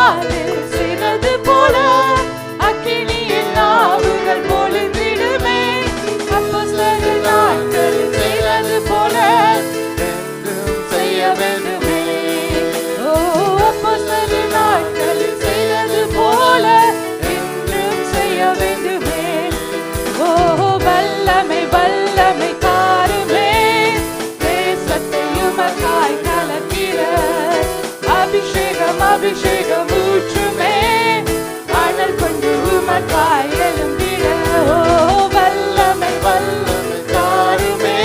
நாளில் செய்தது போல அக்கினியில் நாவுகள் பொழிந்திடுமே. அப்போஸ்தலர் நாட்களில் செய்தது போல என்றும் செய்ய வேண்டுமே. ஓ அப்போஸ்தலர் நாட்களில் செய்தது போல என்றும் செய்ய வேண்டுமே. ஓ வல்லமை வல்லமை தாருமே. தேசத்தை உமக்காய் கலக்கிட அபிஷேகம் அபிஷேகம் ஊற்றுமே. அனல் கொண்டு உமக்காய் எழும்பிட. ஓ வல்லமை வல்லமை தாருமே.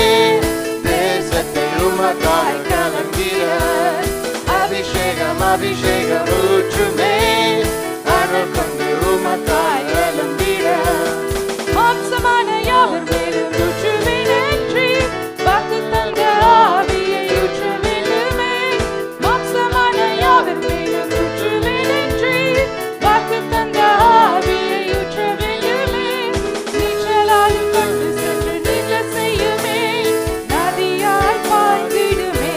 தேசத்தை உமக்காய் கலக்கிட அபிஷேகம் அபிஷேகம் ஊற்றுமே. அனல் கொண்டு உமக்காய் எழும்பிட. மாம்சமான யாவர் மேலும் ஊற்றுவேன் என்று வாக்கு தந்த ஆவியை ஊற்றுவேனுமே. மாம்சமான யாவர் மேலும் ஊற்றுவேன் என்று வாக்கு தந்த ஆவியை ஊற்றுவேனுமே. நீச்சலாலும் கொண்டு சென்று நீங்க செய்யுமே. நதியாய் பாய்ந்திடுமே.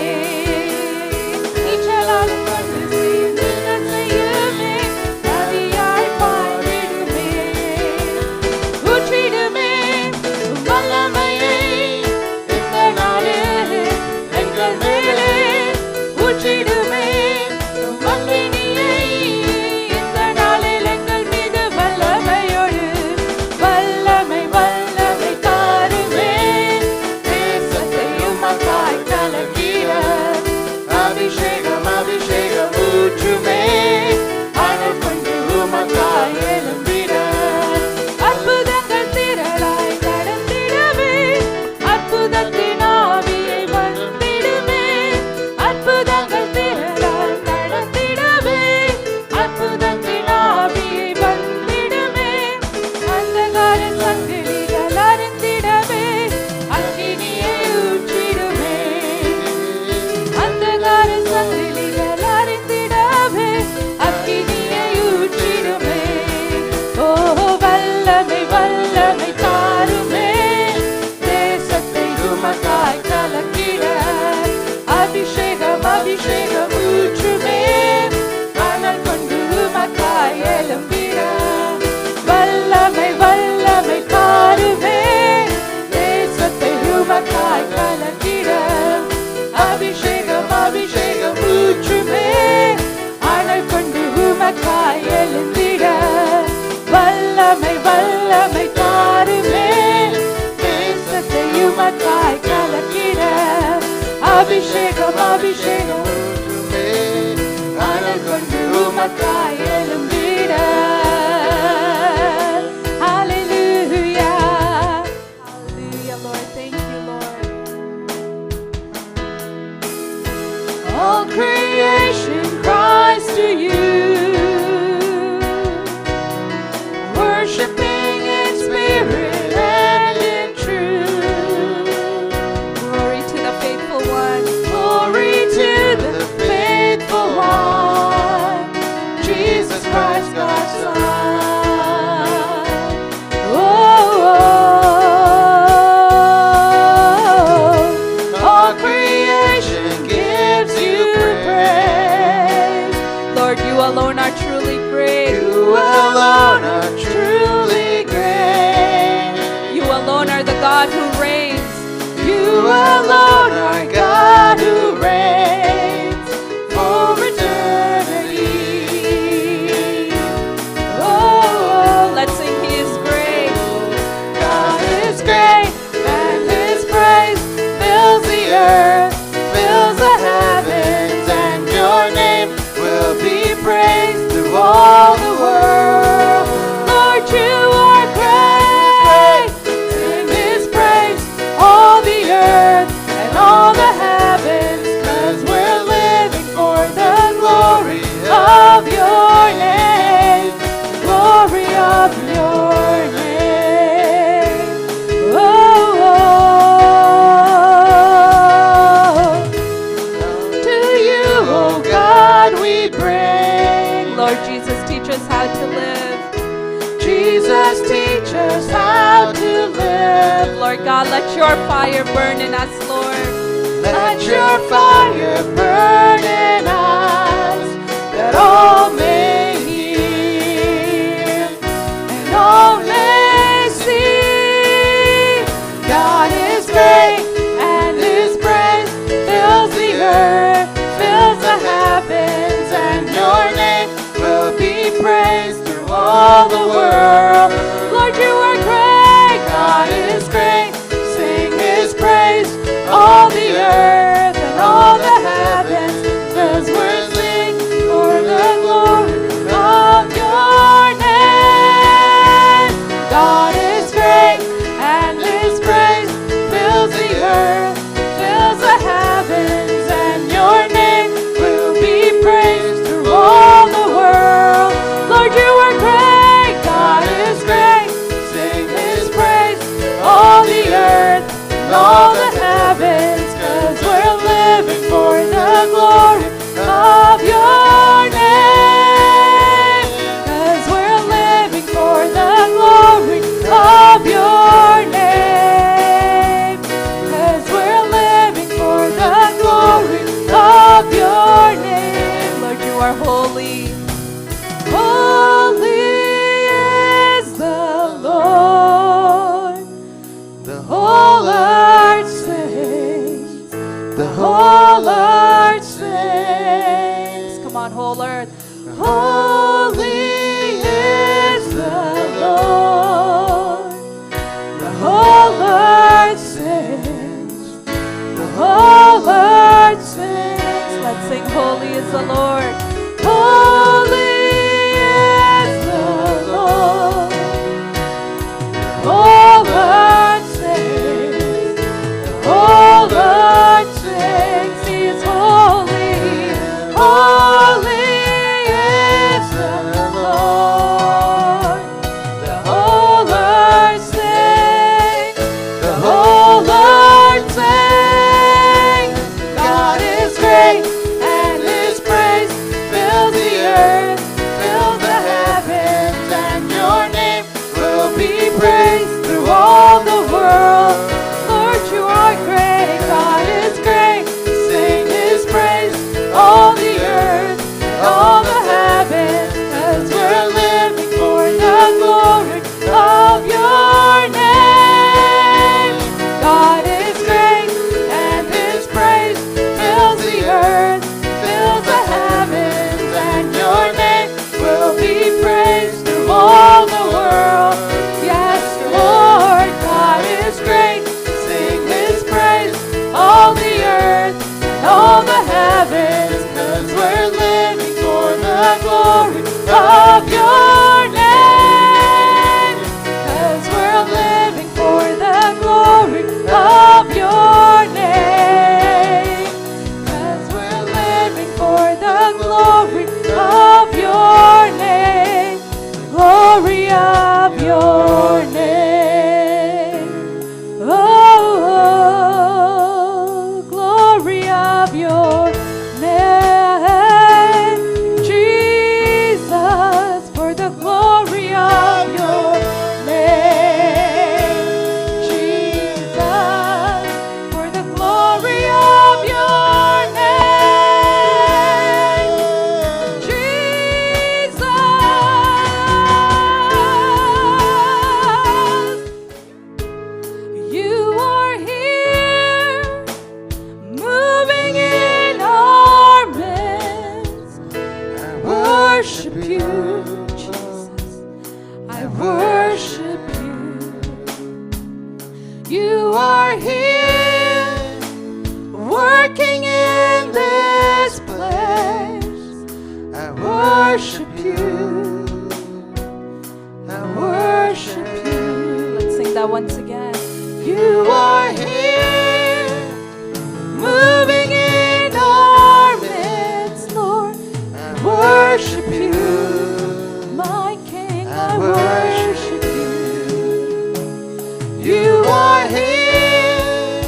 நீச்சலாலும் கொண்டு சென்று நீங்க செய்யுமே. நதியாய் பாய்ந்திடுமே. ஊற்றிடுமே வல்லமையை இந்த நாளில் எங்கள் மேலே. ஊற்றிடுமே அக்கினியை இந்த நாளில் எங்கள் மீது வல்லமையோடு. வல்லமை வல்லமை தாருமே. தேசத்தை உமக்காய் கலக்கிட அபிஷேகம் அபிஷேகம் ஊற்றுமே. அனல் கொண்டு உமக்காய் எழும்பிட. அற்புதங்கள் திரளாய் நடந்திடவே அற்புதத்தின் ஆவியை வந்திடுமே. அற்புதங்கள் திரளாய் நடந்திடவே அற்புதத்தின் ஆவியை வந்திடுமே. அந்தகார சங்கிலிகள் அறுந்திடவே அக்கினியை ஊற்றிடுமே. அந்தகார சங்கிலிகள் அறுந்திடவே அக்கினியை ஊற்றிடுமே. ஓ வல்லமை வல்லமை தாருமே. தேசத்தை உமக்காய் கலக்கிட அபிஷேகம் அபிஷேகம் ஊற்றுமே. அனல் கொண்டு உமக்காய் எழும்பிட. வல்லமை வல்லமை தாருமே. தேசத்தை உமக்காய் கலக்கிட அபிஷேகம் அபிஷேகம் ஊற்றுமே. அனல் கொண்டு உமக்காய் எழும்பிட. வல்லமை வல்லமை தாருமே. தேசத்தை உமக்காய் கலக்கிட அபிஷேகம் அபிஷேகம் ஊற்றுமே. அனல் கொண்டு உமக்காய் எழும்பிட. Hallelujah. Hallelujah, Lord. Thank you, Lord. All creation cries to you, worshiping in spirit and in truth. Glory to the faithful one. Glory to the faithful one. Jesus Christ, God's Son. Oh, all creation gives you praise. Lord, you alone are truly great. You alone are truly great. You alone are the God who reigns. You alone are God who reigns for eternity. Oh, let's sing He is great. God is great, and His praise fills the earth, fills the heavens, and your name will be praised through all the world. Lord, you are great. Sing His praise, all the earth and all the heavens, 'cause we're living for the glory of your name. Glory of your name. Oh, to you, oh God, we bring. Lord Jesus, teach us how to live. Jesus, teach us how to live. Lord God, let your fire burn in us, Lord. Let your fire burn in us, that all may the world. Lord, you are great. God is great. Sing his praise, all the earth and all the heavens, 'cause we're singing for the glory of your name. God is great, and his praise fills the earth, fills the heavens, and your name will be praised through all the world. Lord, you are great. God is great. Sing his praise, all the earth and all the heavens, 'cause we're living for the glory of your name. 'Cause we're living for the glory of your name. 'Cause we're living for the glory of your name. Lord, you are holy. Holy is the Lord. The whole earth sings. The whole earth sings. Come on, whole earth. Holy is the Lord. The whole earth sings. The whole earth sings. Let's sing, holy is the Lord. Holy is the Lord. The whole earth sings. The whole earth sings. He is holy. Holy is the Lord. The whole earth sings. The whole earth sings. God is great, and his praise fills the earth, fills the heavens, and your name will be praised through all the world. Lord, you are great. God is great. Sing his praise, all the earth and all the heavens, 'cause we're living for the glory of your name. God is great, and his praise fills the earth, fills the heavens, and your name will be praised through all the world. Yes, Lord, God is great. Sing his praise, all the earth and all the heavens, 'cause we're living for the glory of your name. 'Cause we're living for the glory of your name. 'Cause we're living for the glory of your name. Glory of your name. Oh, glory of your name. Jesus, for the glory of your name. Jesus, for the glory of your name. Jesus, you are here, moving in our midst. I worship you, Jesus. I worship you. You are here, working in this place. I worship you. I worship you. Let's sing that once again. You are here, moving in our midst, Lord. I worship you, my King. I worship you. You are here,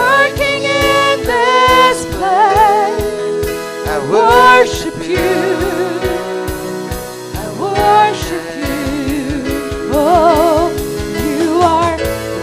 working in this place. I worship you. I worship you. Oh, you are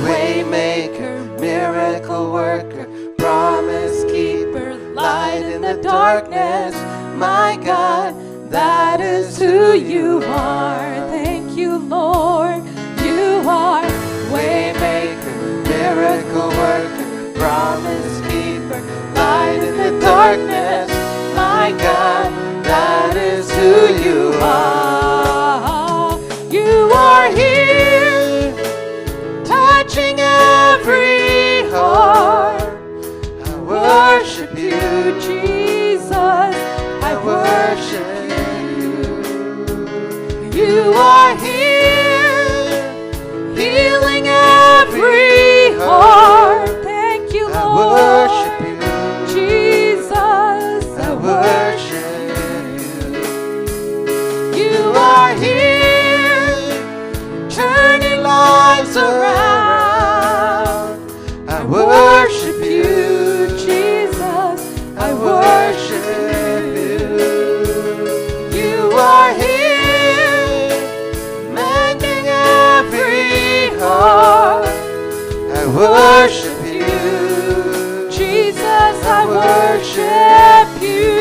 waymaker, miracle worker, promise keeper, light in the darkness. My God, that is who you are. Thank you, Lord. You are waymaker, miracle worker, promise keeper, light in the darkness. My God, that is who you are. angels around. I worship you, Jesus. I worship you. You are here, mending every heart. I worship you, Jesus. I worship you.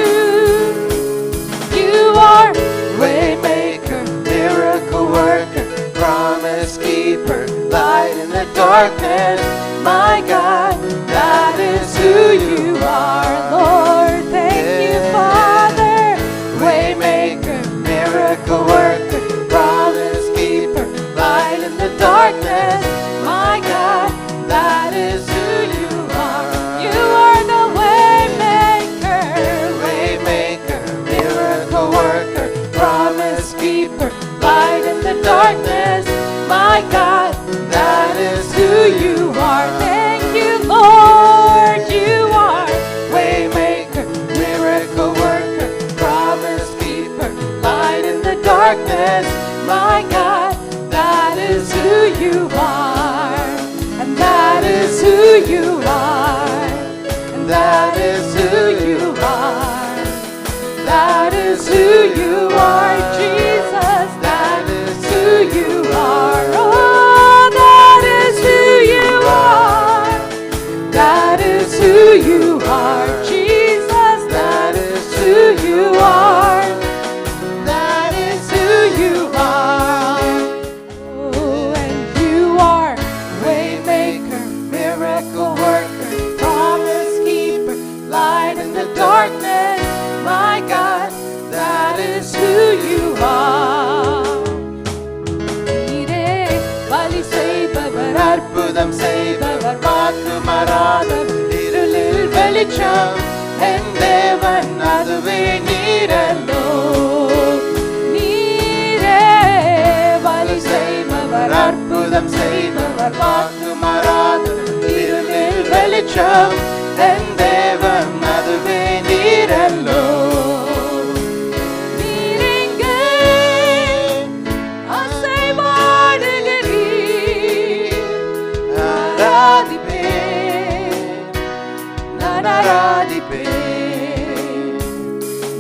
You are waymaker, miracle worker, promise keeper, light in the darkness. My God, that is who you are, Lord. Thank you, Father. Waymaker, miracle worker, promise keeper, light in the darkness. My God, that is who you are. You are the waymaker, waymaker, miracle worker, promise keeper, light in the darkness. My God, that is who you are. Thank you, Lord. You are waymaker, miracle worker, promise keeper, light in the darkness. My God, that is who you are. And that is who you are. And that is who you are. That is who you are, Jesus. That is who you are. Oh, that is who you are. That is who you are, Jesus. That is who you are. That is who you are. Oh, and you are waymaker, miracle worker, promise keeper, light in the darkness. My God, that is who you are. நீரே வழி செய்பவர், அற்புதம் செய்பவர், வாக்கு மாறாதவர், இருளில் வெளிச்சம் என் தேவன், அதுவே நீரல்லோ. நீரே வழி செய்பவர், அற்புதம் செய்பவர், வாக்கு மாறாதவர், இருளில் வெளிச்சம் என் தேவன், அதுவே நீரல்லோ. நீரிங்கே அசைவாடுகிறீர். ஆராதிப்பேன், நான் ஆராதிப்பேன்.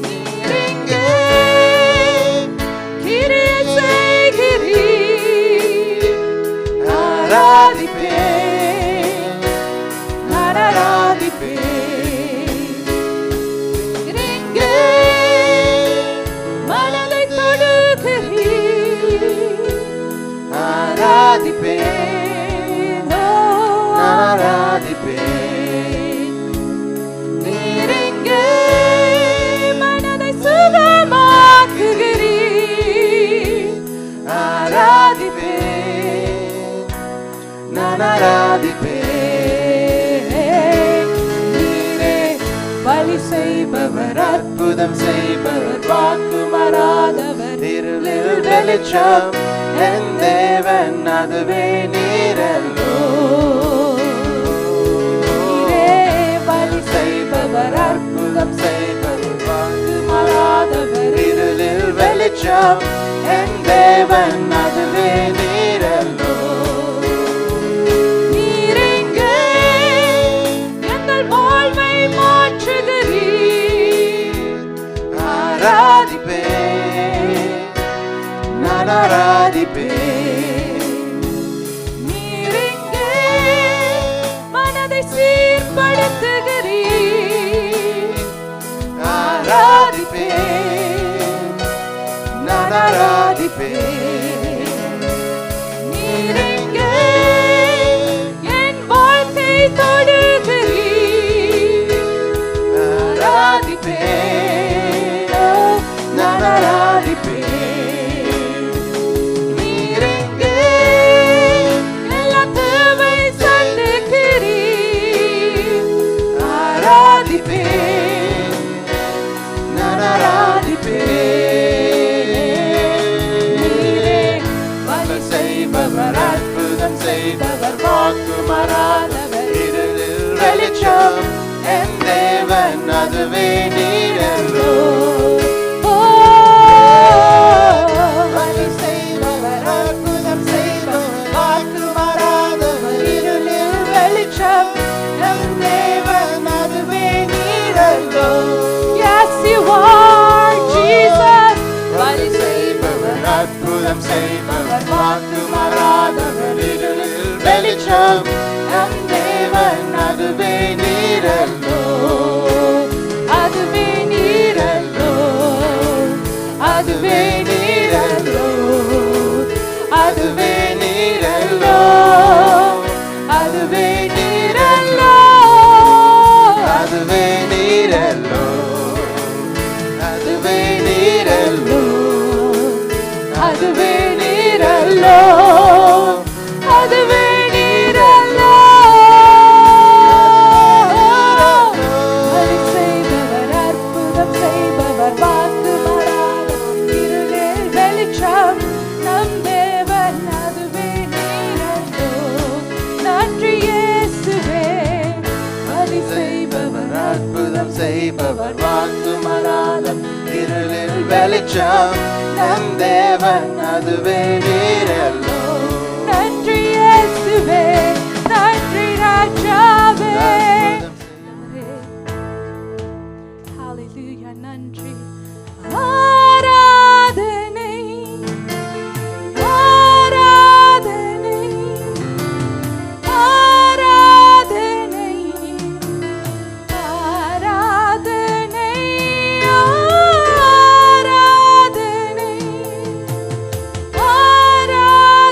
நீரிங்கே கிரியை செய்கிறீர். ஆராதிப்பேன், நான் ஆராதிப்பேன். நீரிங்கே மனதை தொடுகிறீர். ஆராதிப்பேன், ஓ, ஆராதிப்பேன். நீரிங்கே மனதை சுகமாக்குகிறீர். ஆராதிப்பேன், நான் ஆராதிப்பேன். நீரே வழி செய்பவர், அற்புதம் செய்பவர், வாக்கு மாறாதவர், இருளில் வெளிச்சம் என் தேவன், அதுவே நீரல்லோ. நீரே வழி செய்பவர், அற்புதம் செய்பவர், வாக்கு மாறாதவர், இருளில் வெளிச்சம் என் தேவன், அதுவே நீரல்லோ. நீரிங்கே எங்கள் வாழ்வை மாற்றுகிறீர். ஆராதிப்பேன், நான் ஆராதிப்பேன். நீரிங்கே மனதை சீர்படுத்துகிறீர். ஆராதிப்பேன், நான் ஆராதிப்பேன். நீரிங்கே என் வாழ்க்கை தொடுகிறீர். ஆராதிப்பேன், நான் ஆராதிப்பேன். நீரிங்கே எல்லா தேவை சந்திக்கிறீர். ஆராதிப்பேன், நான் ஆராதிப்பேன். நீரே வழி செய்பவர், அற்புதம் செய்பவர், வாக்கு மாறாதவர், இருளில் வெளிச்சம் என் தேவன், அதுவே நீரல்லோ. ஓ, வழி செய்பவர், அற்புதம் செய்பவர், வாக்கு செய்பவர் வாக்கு மாறாதவர் இருளில் வெளிச்சம் நம் தேவன் அதுவே நீரல்லோ அதுவே நீரல்லோ அதுவே நீரல்லோ அதுவே நீரல்லோ அதுவே நீரல்லோ அதுவே நீரல்லோ அதுவே நீரல்லோ அதுவே நீரல்லோ அதுவே நீரல்லோ அருள் செய்பவர் அற்புதம் செய்பவர் வாக்கு மாறாத இருளில் வெளிச்சம் நம் தேவன் அதுவே நீரல்லோ நன்றி இயேசுவே பலி செய்பவர் அற்புதம் செய்பவர் வாக்கு மாறாத இருளில் வெளிச்சம் நம் தேவன் அதுவே நீரல்லோ நன்றி இயேசுவே நன்றி ராஜாவே ஹalleluya நன்றி ஆராதனை ஆராதனை ஆராதனை ஆராதனை ஆராதனை ஆராதனை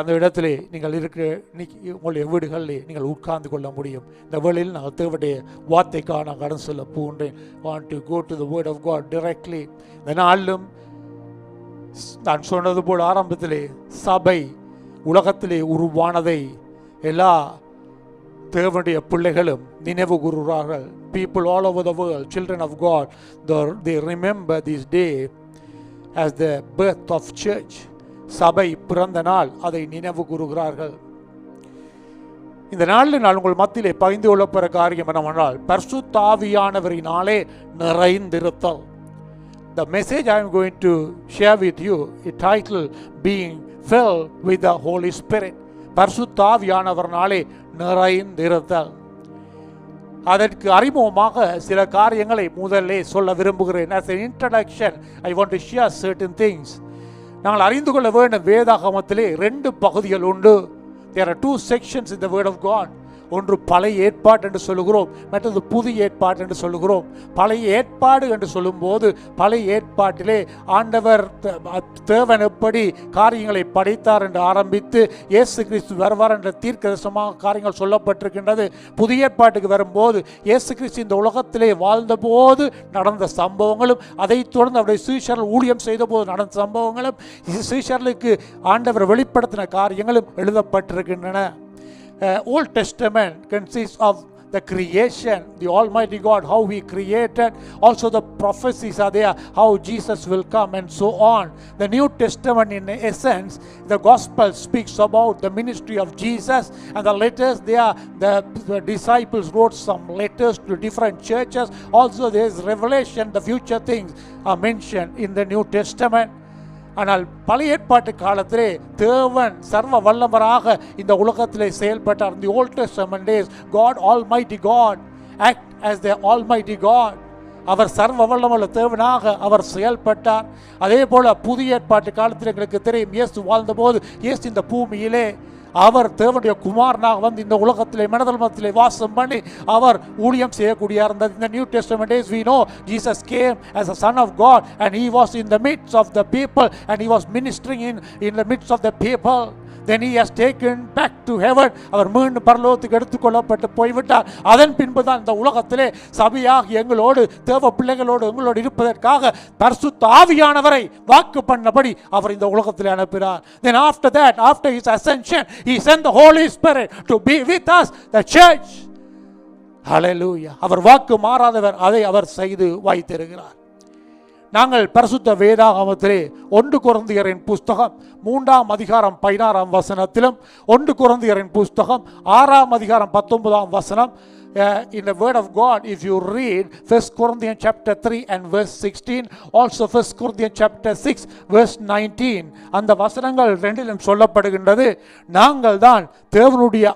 அந்த இடத்திலே நீங்கள் இருக்கிற உங்களுடைய வீடுகளிலே நீங்கள் உட்கார்ந்து கொள்ள முடியும். இந்த வேளையில் நாங்கள் தேவனுடைய வார்த்தைக்காக நான் கடன் சொல்ல போகின்றேன். Want to go to the word of God directly. இந்த நாளிலும் நான் சொன்னது போல் ஆரம்பத்திலே சபை உலகத்திலே உருவானதை எல்லா தேவனுடைய பிள்ளைகளும் நினைவு கூறுகிறார்கள். People all over the world, children of God, they remember this day as the birth of church. சபை பிறந்த நாள், அதை நினைவு கூறுகிறார்கள். இந்த நாளில் நான் உங்கள் மத்தியிலே பகிர்ந்து கொள்ளப்போகிற காரியம் என்னவென்றால் பரிசுத்த ஆவியானவரினாலே நிறைந்திருத்தல். The message I am going to share with you is titled Being Filled with the Holy Spirit. பரிசுத்த ஆவியானவரினாலே நிறைந்திருத்தல். அதற்கு அறிமுகமாக சில காரியங்களை முதல்ல சொல்ல விரும்புகிறேன். As an introduction, I want to share certain things. நாங்கள் அறிந்து கொள்ள வேண்டும், வேதாகமத்திலே 2 பகுதிகள் உண்டு. There are 2 sections in the word of God. ஒன்று பழைய ஏற்பாடு என்று சொல்லுகிறோம், மற்றது புதிய ஏற்பாடு என்று சொல்லுகிறோம். பழைய ஏற்பாடு என்று சொல்லும்போது பழைய ஏற்பாட்டிலே ஆண்டவர் தேவன் எப்படி காரியங்களை படைத்தார் என்று ஆரம்பித்து இயேசு கிறிஸ்து வருவார் என்ற தீர்க்கதரிசனமாக காரியங்கள் சொல்லப்பட்டிருக்கின்றது. புதிய ஏற்பாட்டுக்கு வரும்போது இயேசு கிறிஸ்து இந்த உலகத்திலே வாழ்ந்தபோது நடந்த சம்பவங்களும், அதைத் தொடர்ந்து அவருடைய சீஷர்கள் ஊழியம் செய்த போது நடந்த சம்பவங்களும், சீஷர்களுக்கு ஆண்டவர் வெளிப்படுத்தின காரியங்களும் எழுதப்பட்டிருக்கின்றன. Old Testament consists of the creation, the Almighty God, how He created. Also the prophecies are there, how Jesus will come and so on. The New Testament, in essence, the Gospel speaks about the ministry of Jesus, and the letters there, the disciples wrote some letters to different churches. Also there is revelation, the future things are mentioned in the New Testament. ஆனால் பழைய ஏற்பாட்டு காலத்திலே தேவன் சர்வ வல்லவராக இந்த உலகத்திலே செயல்பட்டார். The Old Testament days, God, Almighty God, act as the Almighty God. அவர் சர்வ வல்லமுள்ள தேவனாக அவர் செயல்பட்டார். அதே போல புதிய ஏற்பாட்டு காலத்தில் எங்களுக்கு தெரியும், இயேசு வாழ்ந்தபோது இயேசு இந்த பூமியிலே அவர் தேவனுடைய குமாரனாக வந்து இந்த உலகத்திலே மனதளத்திலே வாசம் பண்ணி அவர் ஊழியம் செய்யக்கூடிய இருந்தது. In the New Testament days we know Jesus came as a son of God and he was in the midst of the people and he was ministering in the midst of the people. Then he has taken back to heaven. அவர் மீண்டும் பரலோகத்துக்கு எடுத்துக்கொள்ளப்பட்டு போய்விட்டார். அதன் பின்பு தான் இந்த உலகத்திலே சபையாக எங்களோடு தேவ பிள்ளைகளோடு எங்களோடு இருப்பதற்காக பரிசுத்த ஆவியானவரை வாக்கு பண்ணபடி அவர் இந்த உலகத்திலே அனுப்பினார். Then after that, after his ascension, he sent the Holy Spirit to be with us, the church. Hallelujah. அவர் வாக்கு மாறாதவர், அதை அவர் செய்து வைத்திருக்கிறார். நாங்கள் பரிசுத்த வேதாகமத்திலே 1 கொரிந்தியரின் புஸ்தகம் 3ஆம் அதிகாரம் 16ஆம் வசனத்திலும் 1 கொரிந்தியரின் புஸ்தகம் 6ஆம் அதிகாரம் 19ஆம் வசனம், in the word of God, if you read 1 Corinthians chapter 3 and verse 16, also 1 Corinthians chapter 6 verse 19, அந்த வசனங்கள் ரெண்டிலும் சொல்லப்படுகின்றது, நாங்கள் தான் தேவனுடைய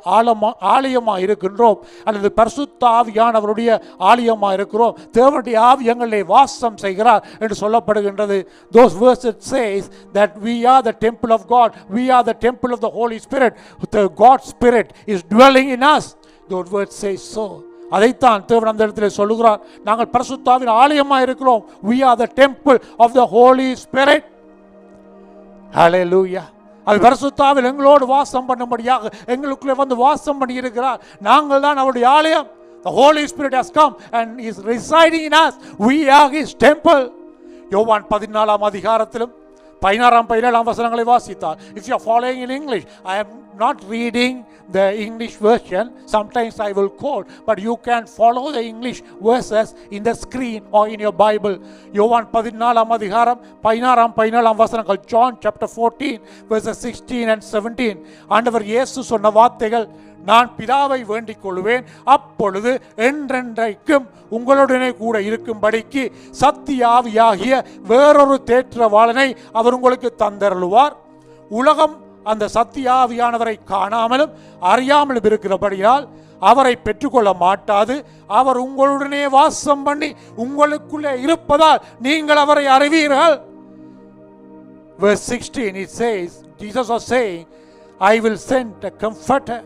ஆலயமாக இருக்கின்றோம் அல்லது பரிசுத்த ஆவியானவருடைய ஆலயமாக இருக்கிறோம், தேவனுடைய ஆவி எங்களிலே வாசம் செய்கிறார் என்று சொல்லப்படுகின்றது. Those verses says that we are the temple of God, we are the temple of the Holy Spirit, the God's Spirit is dwelling in us. Those words say so. அதைத்தான் தேவன் அந்த இடத்திலே சொல்லுகிறார், நாங்கள் பரிசுத்த ஆவியின் ஆலயமாக இருக்கிறோம். We are the temple of the Holy Spirit. Hallelujah. அது பரிசுத்த ஆவியில் எங்களோடு வாசம் பண்ணும்படியாக எங்களுக்குள்ளே வந்து வாசம் பண்ணி இருக்கிறார். நாங்கள் தான் அவருடைய ஆலயம். The Holy Spirit has come and is residing in us. We are his temple. யோவான் 14ஆம் அதிகாரத்திலும் 16ஆம் 17ஆம் வசனங்களை வாசித்தார். If you are following in English, I am not reading the English version. Sometimes I will quote, but you can follow the English verses in the screen or in your Bible. யோவான் 14ஆம் அதிகாரம் 16ஆம் 17ஆம் வசனங்கள், John chapter 14 verses 16 and 17. ஆண்டவர் இயேசு சொன்ன வார்த்தைகள், நான் பிதாவை வேண்டிக் கொள்வேன், அப்பொழுது என்றென்றைக்கும் உங்களுடனே கூட இருக்கும்படிக்கு சத்திய ஆவியாகிய வேறொரு தேற்றவாளனை அவர் உங்களுக்கு தந்தருளுவார். உலகம் அந்த சத்திய ஆவியானவரை காணாமலும் அறியாமலும் இருக்கிறபடியால் அவரை பெற்றுக்கொள்ள மாட்டாது. அவர் உங்களுடனே வாசம் பண்ணி உங்களுக்குள்ளே இருப்பதால் நீங்கள் அவரை அறிவீர்கள். Verse 16 it says, Jesus was saying, I will send a comforter,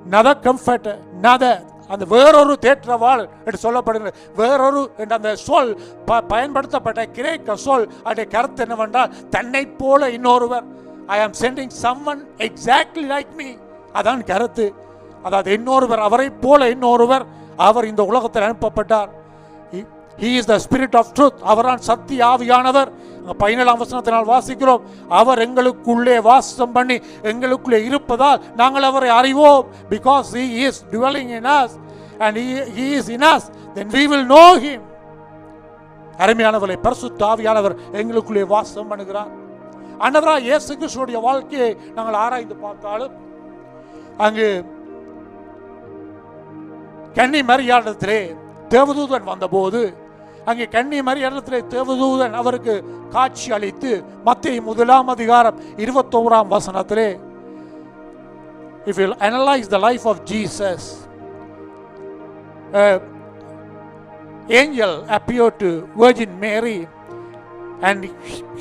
another comforter, another, அந்த வேறொரு தேற்றவாள் என்று சொல்லப்படுகிறது. வேறொரு என்ற அந்த சொல் பயன்படுத்தப்பட்ட கிரேக்க சொல், அதனுடைய கருத்து என்னவென்றால் தன்னை போல இன்னொருவர் ஐ ஆம் sending someone exactly like me. அதான் கருத்து. அதாவது இன்னொருவர், அவரை போல இன்னொருவர், அவர் இந்த உலகத்தில் அனுப்பப்பட்டார். He is the spirit of truth. அவரான் சத்திய ஆவியானவர். 17ஆம் வசனத்தினால் வாசிக்கிறோம், அவர் எங்களுக்குள்ளே வாசம் பண்ணி எங்களுக்குள்ளே இருப்பதால் நாங்கள் அவரை அறிவோம். Because he is dwelling in us and he is in us, then we will know him. அருமையானவர்களே, பரிசுத்த ஆவியானவர் எங்களுக்குள்ளே வாசம் பண்ணுகிறார். ஆண்டவராகிய இயேசு கிறிஸ்துவுடைய வாழ்க்கையை நாங்கள் ஆராய்ந்து பார்த்தாலும் அங்கு கன்னி மரியாளிடத்திலே தேவதூதன் வந்தபோது, அங்கே கன்னி மரியாளிடத்திலே தேவதூதன் அவருக்கு காட்சி அளித்து மத்தேயு 1ஆம் அதிகாரம் 21ஆம் வசனத்திலே, if you analyze the life of Jesus, angel appeared to Virgin Mary and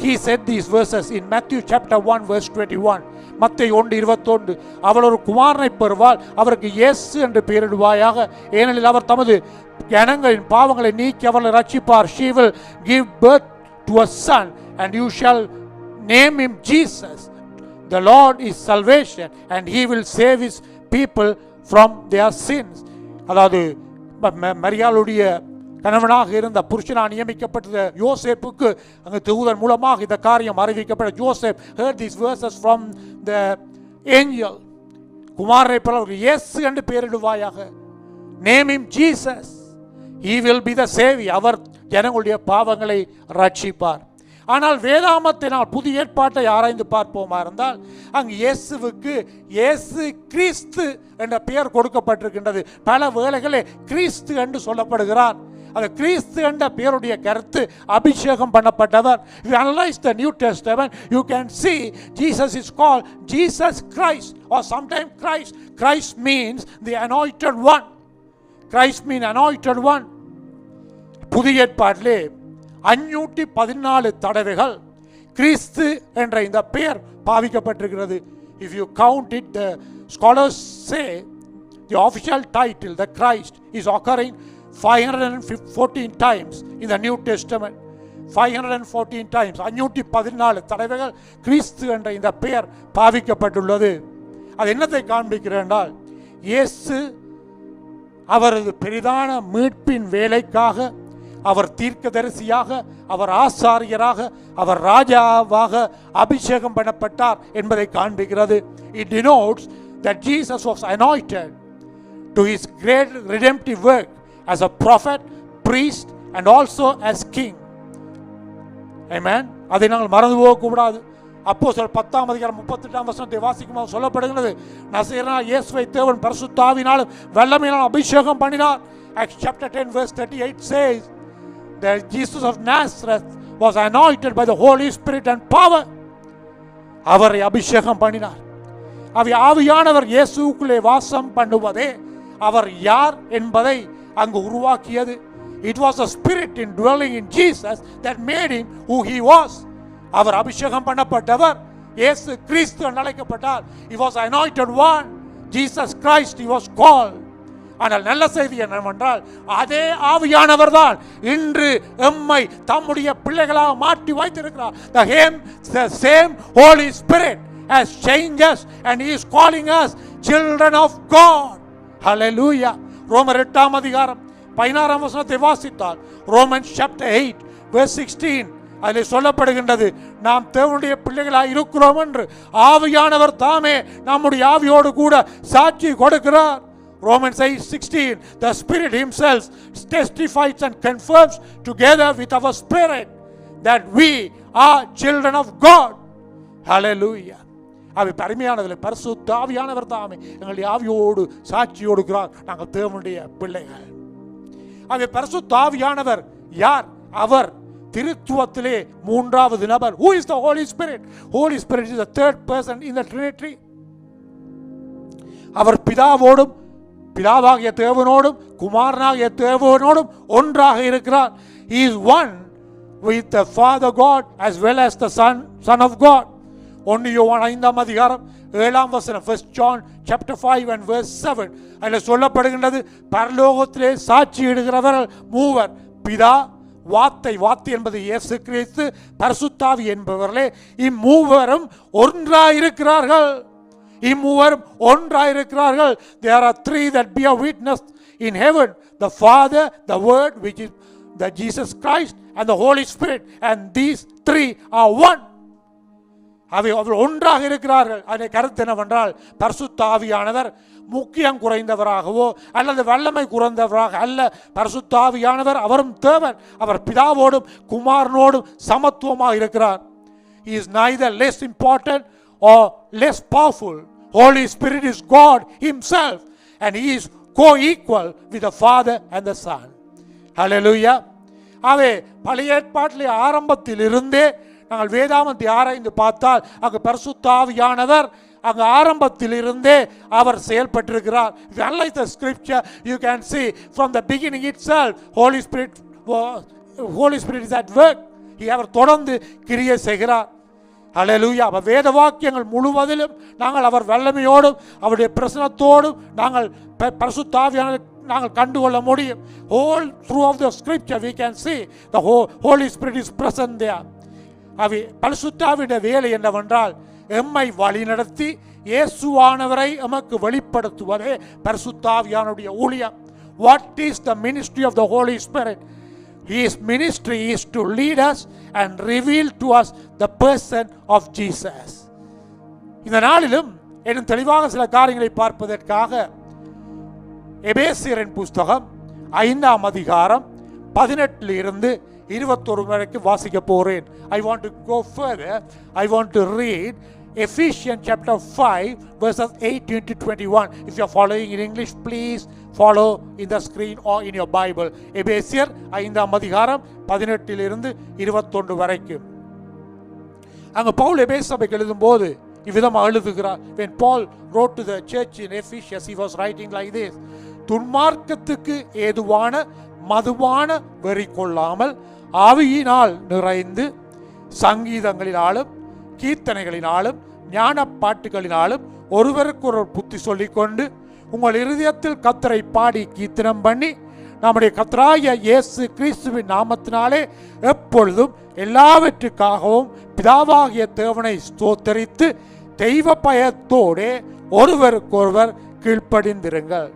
he said these verses in Matthew chapter 1 verse 21. மத்தேயு 1:21, அவள் ஒரு குமாரனை பெறுவாள், அவருக்கு இயேசு என்று பெயரிடுவாயாக, ஏனெனில் அவர் தமது ஜனங்களின் பாவங்களை நீக்கி அவளை ரட்சிப்பார். She will give birth to a son and you shall name him Jesus. The Lord is salvation and he will save his people from their sins. அதாவது மரியாளுடைய கணவனாக இருந்த புருஷனாக நியமிக்கப்பட்ட யோசேப்புக்கு அங்கு தூதன் மூலமாக இந்த காரியம் அறிவிக்கப்பட்ட. Joseph heard these verses from the angel. குமாரனை பெற இயேசு என்று பெயரிடுவாயாக, name him Jesus. He will be the savior. அவர் ஜனங்களுடைய பாவங்களை ரட்சிப்பார். ஆனால் வேதாமத்தினால் புதிய ஏற்பாட்டை ஆராய்ந்து பார்ப்போமா இருந்தால் அங்கு இயேசுவுக்கு இயேசு கிறிஸ்து என்ற பெயர் கொடுக்கப்பட்டிருக்கின்றது. பல வேளைகளே கிறிஸ்து என்று சொல்லப்படுகிறார். அந்த கிறிஸ்து என்ற பெயருடைய கருத்து அபிஷேகம் பண்ணப்பட்டவர். If you analyze the New Testament, you can see Jesus is called Jesus Christ or sometimes Christ. Christ means the anointed one. Christ means anointed one. புதிய ஏற்பாட்டிலே 514 தடவைகள் கிறிஸ்து என்ற இந்த பெயர் பாவிக்கப்பட்டிருக்கிறது. If you count it, the scholars say the official title, the Christ, is occurring 514 times in the New Testament. 514 times, 514 தடவைகள் கிறிஸ்து என்ற இந்த பெயர் பாவிக்கப்பட்டுள்ளது. அது என்னத்தை காண்பிக்கிறது என்றால், இயேசு அவரது பெரிதான மீட்பின் வேலைக்காக, அவர் தீர்க்கதரிசியாக, அவர் ஆசாரியராக, அவர் ராஜாவாக அபிஷேகம் பண்ணப்பட்டார் என்பதை காண்பிக்கிறது. It denotes that Jesus was anointed to his great redemptive work as a prophet, priest and also as king. Amen. அதை நாங்கள் மறந்து போகக்கூடாது. அப்போஸ்தலர் 10ஆம் அதிகாரம் 38ஆம் வசனத்தை வாசிக்கும்போது சொல்லப்படுகிறது, நசரேயனான இயேசுவை தேவன் பரிசுத்த ஆவியினாலும் வல்லமையினாலும் அபிஷேகம் பண்ணினார். Acts chapter 10 verse 38 says that Jesus of Nazareth was anointed by the Holy Spirit and power. அவரை அபிஷேகம் பண்ணினார். ஆவியானவர் இயேசுவுக்குள்ளே வாசம் பண்ணுவதே அவர் யார் என்பதை அங்கு உருவாக்கியது. It was a spirit in dwelling in Jesus that made him who he was. அவர் அபிஷேகம் பண்ணப்பட்டவர், இயேசு கிறிஸ்து என்று அழைக்கப்பட்டார். He was anointed one, Jesus Christ he was called. ஆனால் நல்ல செய்தி என்னவென்றால், அதே ஆவியானவர் தான் இன்று எம்மை தம்முடைய பிள்ளைகளாக மாற்றி வைத்திருக்கிறார். The same Holy Spirit has changed us and he is calling us children of God. Hallelujah. ரோமர் 8ஆம் அதிகாரம் 16ஆம் வசனத்தை வாசித்தால், Romans chapter 8 verse 16, அதில் சொல்லப்படுகின்றது, நாம் தேவனுடைய பிள்ளைகளாக இருக்கிறோம் என்று ஆவியானவர் தாமே நம்முடைய ஆவியோடு கூட சாட்சி கொடுக்கிறார். Romans 8:16, the Spirit himself testifies and confirms together with our spirit that we are children of God. Hallelujah. அவை பரிமையானதில் பரிசுத்த ஆவியானவர் தாமே எங்களுடைய ஆவியோடு சாட்சி கொடுக்கிறார், நாங்கள் தேவனுடைய பிள்ளைகள். அவை பரிசுத்த ஆவியானவர் யார்? அவர் திருத்துவத்திலே மூன்றாவது நபர். Who is the Holy Spirit? Holy Spirit is the third person in the Trinity. அவர் பிதாவோடும், பிதாவாகிய தேவனோடும், குமாரனாகிய தேவனோடும் ஒன்றாக இருக்கிறார். He is one with the Father God as well as the Son of God. 1 யோவான் 5ஆம் அதிகாரம் 7ஆம் வசனம், 1 John chapter 5 and verse 7, அதில் சொல்லப்படுகின்றது, பரலோகத்திலே சாட்சியிடுகிறவர்கள் மூவர், பிதா, வார்த்தை என்பது இயேசு கிறிஸ்து, பரிசுத்தாவி என்பவர்களே இம்மூவரும் ஒன்றாயிருக்கிறார்கள். இம்மூவரும் ஒன்றாயிருக்கிறார்கள். There are three that bear witness in heaven, the Father, the Word, which is the Jesus Christ, and the Holy Spirit, and these three are one. அவர்கள் ஒன்றாக இருக்கிறார்கள். அதனை கருத்து என்னவென்றால், பரிசுத்த ஆவியானவர் முக்கியம் குறைந்தவராகவோ அல்லது வல்லமை குறைந்தவராக அல்ல. பரிசுத்த ஆவியானவர் அவரும் தேவன். அவர் பிதாவோடும் குமாரனோடும் சமத்துவமாக இருக்கிறார். He is neither less important or less powerful. Holy Spirit is God himself, and he is co-equal with the Father and the Son. Hallelujah. அவே பழைய ஏற்பாட்டிலே ஆரம்பத்தில் இருந்தே நாங்கள் வேதாகமத்தை ஆராய்ந்து பார்த்தால் அங்கு பரிசுத்த ஆவியானவர் அங்கு ஆரம்பத்தில் இருந்தே அவர் செயல்பட்டிருக்கிறார். If you analyze the scripture, you can see from the beginning itself, Holy Spirit is at work. அவர் தொடர்ந்து கிரியை செய்கிறார். ஹல்லேலூயா. வேத வாக்கியங்கள் முழுவதிலும் நாங்கள் அவர் வல்லமையோடும் அவருடைய பிரசன்னத்தோடும் நாங்கள் பரிசுத்த ஆவியானவரை நாங்கள் கண்டுகொள்ள முடியும். All throughout the scripture we can see the Holy Spirit is present there. பரிசுத்த ஆவியுடைய வேலை என்னவென்றால், எம்மை வழிநடத்தி இயேசுவானவரை எமக்கு வெளிப்படுத்துவதே பரிசுத்த ஆவியானுடைய ஊழியம். What is the ministry of the Holy Spirit? His ministry is to lead us and reveal to us the person of Jesus. இந்த நாளிலும் இன்னும் தெளிவாக சில காரியங்களை பார்ப்பதற்காக எபேசியரின் புஸ்தகம் 5ஆம் அதிகாரம் 18 இருந்து 21 வரைக்கும் வாசிக்க போறேன். I want to go further. I want to read Ephesians chapter 5 verses 18 to 21. If you are following in English, please follow in the screen or in your Bible. எபேசியர் 5ஆம் அதிகாரம் 18 இருந்து 21 வரைக்கும். அங்க பவுல் எபேசு சபைக்கு எழுதும்போது இவ்விதமாக எழுதுகிறார். When Paul wrote to the church in Ephesus, he was writing like this: துன்மார்க்கத்துக்கு ஏதுவான மதுவான வெறி கொள்ளாமல் ஆவியினால் நிறைந்து சங்கீதங்களினாலும் கீர்த்தனைகளினாலும் ஞான பாட்டுகளினாலும் ஒருவருக்கொருவர் புத்தி சொல்லிக்கொண்டு உங்கள் இருதயத்தில் கர்த்தரை பாடி கீர்த்தனம் பண்ணி நம்முடைய கர்த்தராகிய இயேசு கிறிஸ்துவின் நாமத்தினாலே எப்பொழுதும் எல்லாவற்றுக்காகவும் பிதாவாகிய தேவனை ஸ்தோத்தரித்து தெய்வ பயத்தோடே ஒருவருக்கொருவர் கீழ்ப்படிந்திருங்கள்.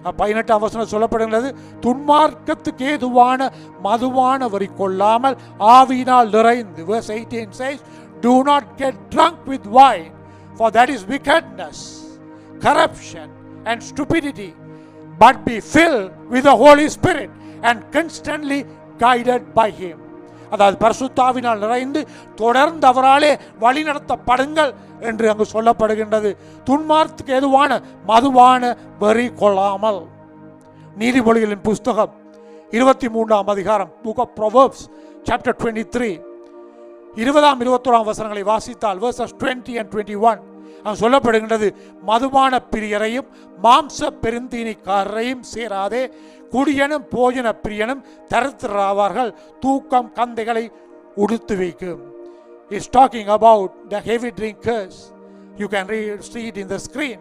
18ஆம் வசனம் சொல்லப்படுகிறது, துன்மார்க்கத்துக்கு ஏதுவான மதுவான வரி கொள்ளாமல் ஆவியினால் நிறைந்து. Verse 18 says, do not get drunk with wine, for that is wickedness, corruption and stupidity, but be filled with the Holy Spirit and constantly guided by him. அதாவது பரிசுத்த ஆவியினால் நிறைந்து தொடர்ந்து அவராலே வழி நடத்தப்படுங்கள் என்று அங்கு சொல்லப்படுகின்றது. துன்மார்க்கத்துக்கு ஏதுவான மதுவான வெறி கொள்ளாமல். நீதிமொழிகளின் புஸ்தகம் 23ஆம் அதிகாரம், Book of Proverbs chapter 23 20ஆம் 21ஆம் வசனங்களை வாசித்தால் verses 20 and 21 அங்கு சொல்லப்படுகின்றது, மதுபான பிரியரையும் மாம்ச பெருந்தீனிக்காரரையும் சேராதே, குடியனும் போஜன பிரியனும் தரித்திரராவார்கள், தூக்கம் கந்தைகளை உடுத்து வைக்கும். Is talking about the heavy drinkers. You can see it in the screen.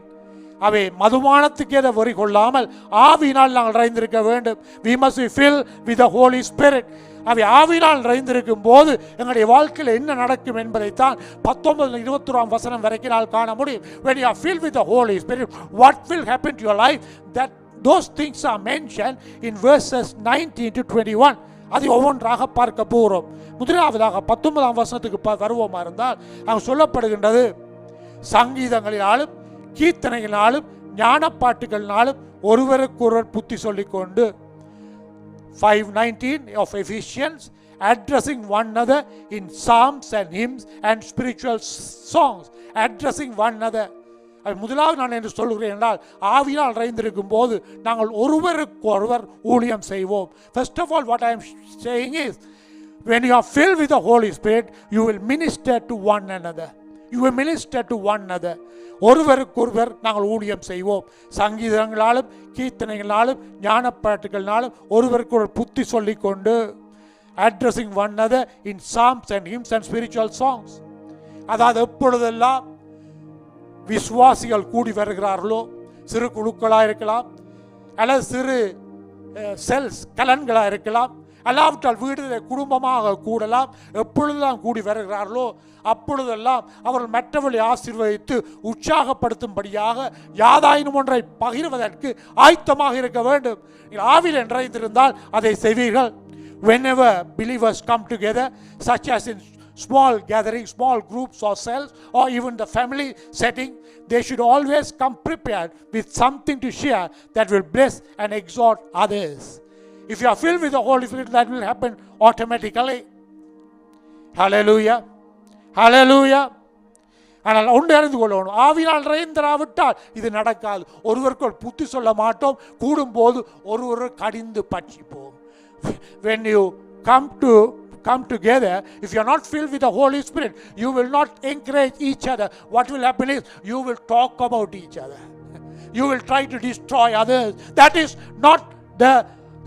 அவை மதுபானத்துக்கு ஏத வரி கொள்ளாமல் ஆவியினால் நாங்கள் நிறைந்திருக்க வேண்டும். We must be filled with the Holy Spirit. அவை ஆவியினால் நிறைந்திருக்கும் போது எங்களுடைய வாழ்க்கையில் என்ன நடக்கும் என்பதைத்தான் 19-21 வசனம் வரைக்கும் நான் காண முடியும். When you are filled with the Holy Spirit, what will happen to your life? That those things are mentioned in verses 19 to 21. அதை ஒவ்வொன்றாக பார்க்க போகிறோம். முதலாவதாக 19ஆம் வசனத்துக்கு வருவோமா இருந்தால் அங்கு சொல்லப்படுகின்றது, சங்கீதங்களினாலும் கீர்த்தனைகளினாலும் ஞான பாட்டுகளினாலும் ஒருவருக்கொருவர் புத்தி சொல்லிக்கொண்டு. 5:19 of Ephesians, addressing one another in psalms and hymns and spiritual songs. Addressing one another. முதலாவது நான் என்று சொல்கிறேன் என்றால், ஆவியால் நிறைந்திருக்கும் போது நாங்கள் ஒருவருக்கொருவர் ஊழியம் செய்வோம். First of all, what I am saying is, when you are filled with the Holy Spirit, you will minister to one another. You will minister to one another. ஒருவருக்கொருவர் நாங்கள் ஊழியம் செய்வோம். சங்கீதங்களாலும் கீர்த்தனைகளாலும் ஞான பாட்டுகளினாலும் ஒருவருக்கொருவர் புத்தி சொல்லிக்கொண்டு. Addressing one another in psalms and hymns and spiritual songs. அதாவது எப்பொழுதெல்லாம் விசுவாசிகள் கூடி வருகிறார்களோ, சிறு குழுக்களாக இருக்கலாம் அல்லது சிறு செல்ஸ் கலன்களாக இருக்கலாம் அல்லாவிட்டால் வீடுகளை குடும்பமாக கூடலாம். எப்பொழுதுதான் கூடி வருகிறார்களோ அப்பொழுதெல்லாம் அவர்கள் மற்றவர்களை ஆசீர்வதித்து உற்சாகப்படுத்தும்படியாக யாதாயினும் ஒன்றை பகிர்வதற்கு ஆயத்தமாக இருக்க வேண்டும். ஆவியில் நிறைந்திருந்தால் அதை செய்வீர்கள். Whenever believers come together, such as in small gatherings, small groups or cells, or even the family setting, they should always come prepared with something to share that will bless and exhort others. If you are filled with the Holy Spirit, that will happen automatically. Hallelujah. Hallelujah. ஆனால் ஒன்று அறிந்து கொள்ளணும், ஆவியால் நிறைந்திராவிட்டால் இது நடக்காது. ஒருவருக்குள் புத்தி சொல்ல மாட்டோம், கூடும்போது ஒருவர் கடிந்து பட்சிப்போம். When you come together, if you are not filled with the Holy Spirit, you will not encourage each other. What will happen is you will talk about each other. You will try to destroy others. That is not the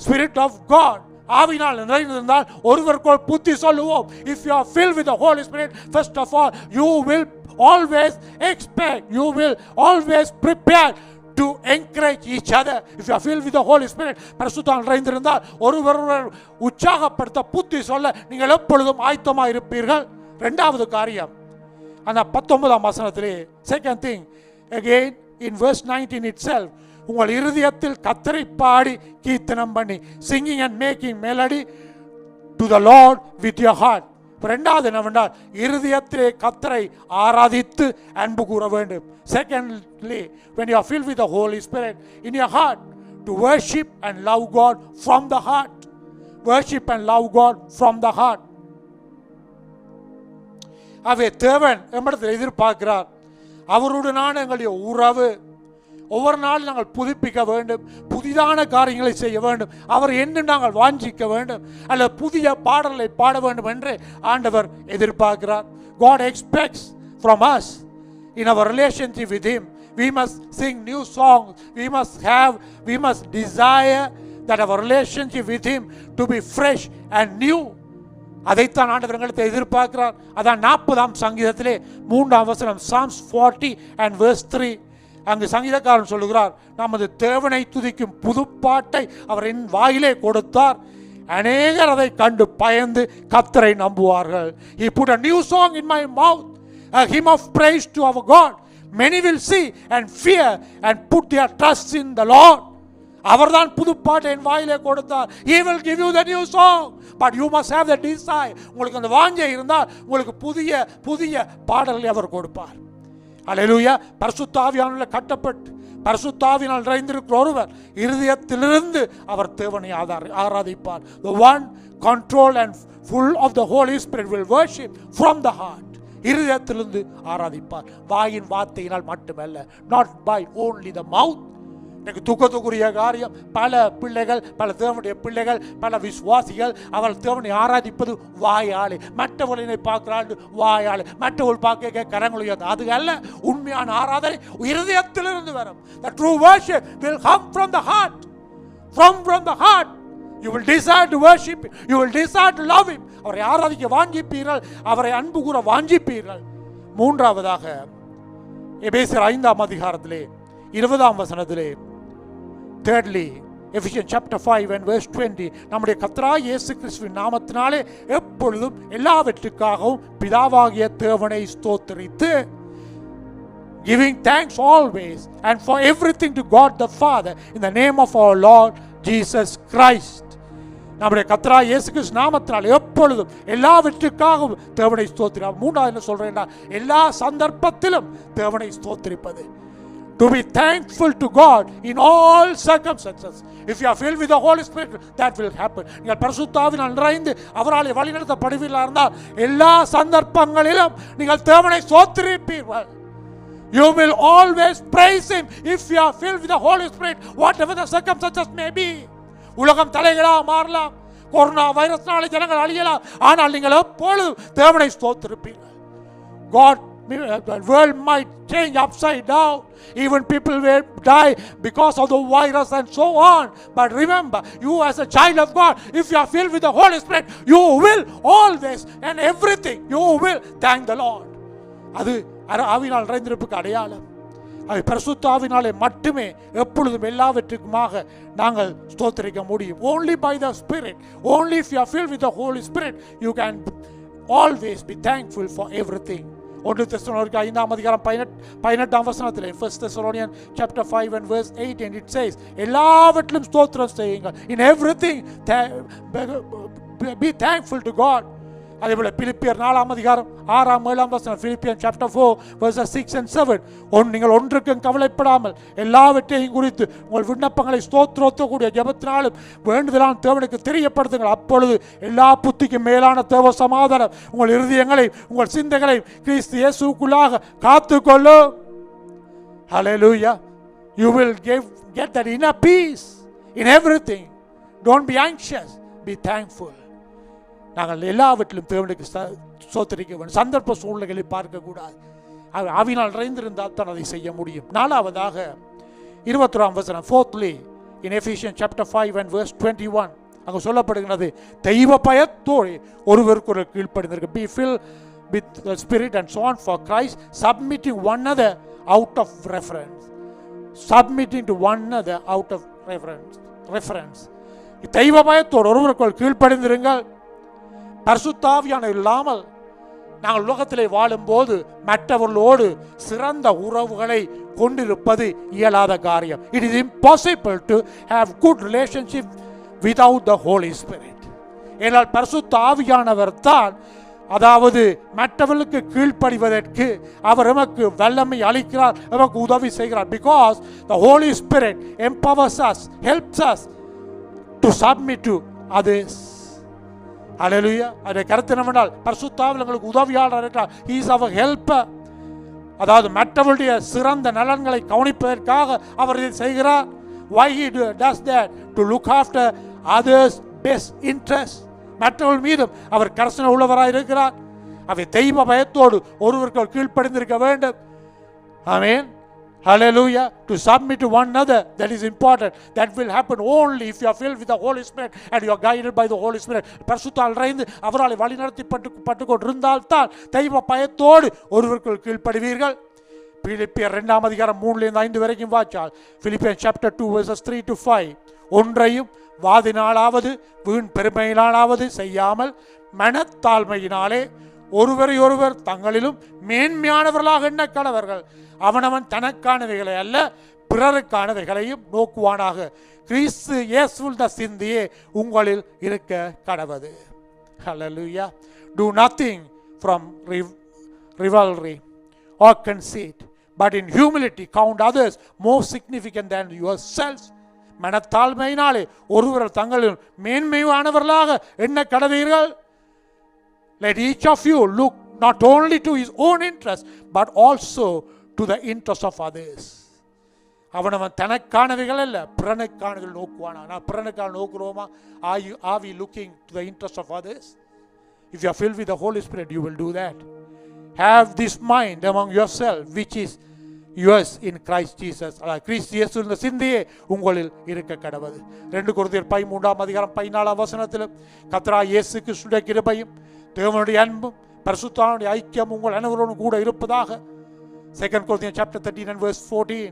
Spirit of God. ஆவினால் நிறைந்திருந்தால் ஒருவருக்குள் புத்தி சொல்லுவோம். If you are filled with the Holy Spirit, first of all, you will always expect, you will always prepare to encourage each other. If you are filled with the Holy Spirit, பரிசுத்தாவினால் நிறைந்திருந்தால் ஒருவர் உற்சாகப்படுத்த புத்தி சொல்ல நீங்கள் எப்பொழுதும் ஆயத்தமாக இருப்பீர்கள். இரண்டாவது காரியம் அந்த 19ஆம் வசனத்திலே, second thing again in verse 19 itself, உங்கள் இருதயத்தில் கர்த்தரை பாடி கீர்த்தனம் பண்ணி, singing and making melody to the Lord with your heart. இரண்டாவது என்னவென்றால் இருதயத்திலே கர்த்தரை ஆராதித்து அன்பு கூற வேண்டும். Secondly, when you are filled with the Holy Spirit in your heart, to worship and love God from the heart. Worship and love God from the heart. அவை தேவன் நம்மிடத்தில் எதிர்பார்க்கிறார். அவருடனான எங்களுடைய உறவு ஒவ்வொரு நாளும் நாங்கள் புதுப்பிக்க வேண்டும். புதிதான காரியங்களை செய்ய வேண்டும். அவர் என்ன நாங்கள் வாஞ்சிக்க வேண்டும், அல்லது புதிய பாடல்களை பாட வேண்டும் என்று ஆண்டவர் எதிர்பார்க்கிறார். God expects from us in our relationship with Him, we must sing new songs. We must desire that our relationship with Him to be fresh and new. அதைத்தான் ஆண்டவர் எங்களுக்கு எதிர்பார்க்கிறார். அதான் 40ஆம் சங்கீதத்திலே 3ஆம் வசனம், Psalms 40 and verse 3. அங்கு சங்கீதக்காரன் சொல்லுகிறார், நமது தேவனை துதிக்கும் புதுப்பாட்டை அவர் என் வாயிலே கொடுத்தார், அநேகர் அதை கண்டு பயந்து கர்த்தரை நம்புவார்கள். He put a new song in my mouth, a hymn of praise to our God. Many will see and fear and put their trust in the Lord. அவர்தான் புதுப்பாட்டை என் வாயிலே கொடுத்தார். He will give you the new song, but you must have the desire. உங்களுக்கு அந்த வாஞ்சை இருந்தால் உங்களுக்கு புதிய புதிய பாடல்களை அவர் கொடுப்பார். அல்லேலூயா. பரிசுத்த ஆவியானவரால் கட்டப்பட்டு பரிசுத்த ஆவியால் நிறைந்திருக்கிற ஒருவர் இருதயத்திலிருந்து அவர் தேவனை ஆராதிப்பார். The one controlled and full of the Holy Spirit will worship from the heart. இருதயத்திலிருந்து ஆராதிப்பார், வாயின் வார்த்தையினால் மட்டுமல்ல. Not by only the mouth. எனக்கு துக்கத்துக்குரிய காரியம், பல பிள்ளைகள், பல தேவனுடைய பிள்ளைகள், பல விசுவாசிகள் அவர் தேவனை ஆராதிப்பது வாயாலே. மற்றவர்களை பார்க்கிறாள் வாயாலே, மற்றவர்கள் பார்க்க கரங்கள். அது அல்ல உண்மையான ஆராதனை, இருதயத்திலிருந்து வரும். The true worship will come from the heart. From the heart you will desire to worship Him. You will desire to love Him. அவரை ஆராதிக்க வாஞ்சிப்பீர்கள், அவரை அன்பு கூற வாஞ்சிப்பீர்கள். மூன்றாவதாக எபேசியர் 5ஆம் அதிகாரத்திலே 20ஆம் வசனத்திலே, thirdly Ephesians chapter 5 and verse 20, நம்முடைய கர்த்தராகிய இயேசு கிறிஸ்துவின் நாமத்தினாலே எப்பொழுதும் எல்லாவற்றுக்காகவும் பிதாவாகிய தேவனை ஸ்தோத்திரித்து, giving thanks always and for everything to God the Father in the name of our Lord Jesus Christ. நம்முடைய கர்த்தராகிய இயேசு கிறிஸ்து நாமத்தினாலே எப்பொழுதும் எல்லாவற்றுக்காகவும் தேவனை ஸ்தோத்திரிப்பது. மூன்றாவது என்ன சொல்றேன்னா, எல்லா சந்தர்ப்பத்திலும் தேவனை ஸ்தோத்திரிப்பது. To be thankful to God in all circumstances. If you are filled with the Holy Spirit, that will happen. நீங்கள் பரிசுத்த ஆவியால் நிறைந்து அவராலே வழிநடத்தப்படுவீர்களாக இருந்தால் எல்லா சந்தர்ப்பங்களிலும் நீங்கள் தேவனை ஸ்தோத்திரிப்பீர்கள். You will always praise Him if you are filled with the Holy Spirit, whatever the circumstances may be. உலகம் தலைகளாக மாறலாம், கொரோனா வைரஸ்னாலே ஜனங்கள் அழியலாம், ஆனால் நீங்கள் எப்பொழுதும் தேவனை ஸ்தோத்திரிப்பீர்கள். The world might change upside down, even people will die because of the virus and so on, but remember, you as a child of God, if you are filled with the Holy Spirit, you will always and everything, you will thank the Lord. அது ஆவியால் நிறைந்திருப்புக்கு அடையாளம். அது பரிசுத்த ஆவியினாலே மட்டுமே எப்பொழுதும் எல்லாவற்றுக்குமாக நாங்கள் ஸ்தோத்திரிக்க முடியும். Only by the Spirit, only if you are filled with the Holy Spirit, you can always be thankful for everything. 1 தெசலோனிக்கர் 5ஆம் அதிகாரம் 18ஆம் வசனத்திலே, 1 Thessalonians chapter 5 and verse 8, and it says, எல்லாவற்றிலும் ஸ்தோத்திரம் செய்யுங்கள். In everything be thankful to God. அதேபோல பிலிப்பியர் 4ஆம் அதிகாரம் 6ஆம் 7ஆம் வசனம், Philippians chapter 4 verses 6 and 7, நீங்கள் ஒன்றுக்கும் கவலைப்படாமல் எல்லாவற்றையும் குறித்து உங்கள் விண்ணப்பங்களை ஸ்தோத்திரத்தக்கூடிய ஜெபத்தினாலும் வேண்டுதலான தேவனுக்கு தெரியப்படுத்துங்கள். அப்பொழுது எல்லா புத்திக்கும் மேலான தேவ சமாதானம் உங்கள் இருதயங்களை உங்கள் சிந்தைகளை கிறிஸ்து இயேசுவுக்குள்ளாக காத்துக்கொள்ளும். Hallelujah. You will get that inner peace in everything. Don't be anxious, be thankful. நாங்கள் எல்லாவற்றிலும் தேவனுக்கு ஸ்தோத்திரிக்க வேண்டும். சந்தர்ப்ப சூழ்நிலைகளை பார்க்கக்கூடாது. ஆவியினால் நிறைந்திருந்தால் தான் அதை செய்ய முடியும். 4ஆவதாக 21ஆம் வசனம், fourthly in Ephesians chapter 5 and verse 21, அங்கு சொல்லப்படுகிறது, தெய்வ பயத்தோடு ஒருவருக்கு கீழ்ப்படிந்திருக்க. Be filled with the Spirit and so on for Christ, submitting one another out of reference. Submitting to one another out of reference. தெய்வ பயத்தோடு ஒருவருக்கு கீழ்ப்படிந்திருங்கள். பரிசுத்த ஆவியானவர் இல்லாமல் நாங்கள் உலகத்திலே வாழும்போது மற்றவர்களோடு சிறந்த உறவுகளை கொண்டிருப்பது இயலாத காரியம். It is impossible to have good relationship without the Holy Spirit. ஏனால் பரிசுத்த ஆவியானவர் தான், அதாவது மற்றவர்களுக்கு கீழ்ப்படிவதற்கு அவர் நமக்கு வல்லமை அளிக்கிறார், நமக்கு உதவி செய்கிறார். Because the Holy Spirit empowers us, helps us to submit to others. Hallelujah. அதை கருத்து என்னவென்றால், பரிசுத்த ஆவி எங்களுக்கு உதவியாளர் இருக்கிறார். He is our helper. அதாவது மற்றவருடைய சிறந்த நலன்களை கவனிப்பதற்காக அவர் இதை செய்கிறார். Why he does that? To look after others' best interest. மற்றவர்கள் மீதும் அவர் கரிசனை உள்ளவராக இருக்கிறார். அவை தெய்வ பயத்தோடு ஒருவருக்கு கீழ்ப்படிந்திருக்க வேண்டும். ஆமென். Hallelujah. To submit to one another, that is important. That will happen only if you are filled with the Holy Spirit and you are guided by the Holy Spirit. பரிசுத்தால் நிறைந்து அவரால் வழிநடத்தப்பட்டு கொண்டிருந்தால் தான் தெய்வ பயத்தோடு ஒருவருக்கு கீழ்ப்படிவீர்கள். பிலிப்பியர் 2ஆம் அதிகாரம் 3-5 வரைக்கும் வாச்சால், Philippians chapter 2 verses 3-5, ஒன்றையும் வாதினாலாவது வீண் பெருமையினாலாவது செய்யாமல் மனத்தாழ்மையினாலே ஒருவரை ஒருவர் தங்களிலும் மேன்மையானவர்களாக எண்ண கடவர்கள். அவனவன் தனக்கானவைகளை அல்ல பிறருக்கானவைகளையும் நோக்குவானாக. கிறிஸ்து இயேசுவில் சிந்தியே உங்களில் இருக்க கடவது. Hallelujah. Do nothing from rivalry or conceit, but in humility count others more significant than yourselves. மனத்தாழ்மையினாலே ஒருவர் தங்களில் மேன்மையானவர்களாக எண்ண கடவீர்கள். Let each of you look not only to his own interest but also to the interest of others. அவனவன் தனக்கானவைகள் அல்ல பிறனுக்கானவைகள் நோக்குவானா. நான் பிறனுக்கான நோக்குறோமா? Are we looking to the interest of others? If you are filled with the Holy Spirit, you will do that. Have this mind among yourself which is yours in Christ Jesus. கிறிஸ்து இயேசுவின் சிந்தையே உங்களில் இருக்க கடவது. 2 கொரிந்தியர் 13ஆம் அதிகாரம் 14ஆம் வசனத்தில், கர்த்தராகிய இயேசு கிறிஸ்துவின் கிருபையும் தேவனுடைய அன்பும் பரிசுத்தாவினுடைய ஐக்கியம் உங்கள் அனைவரோடும் கூட இருப்பதாக. 2 Corinthians chapter 13 and verse 14.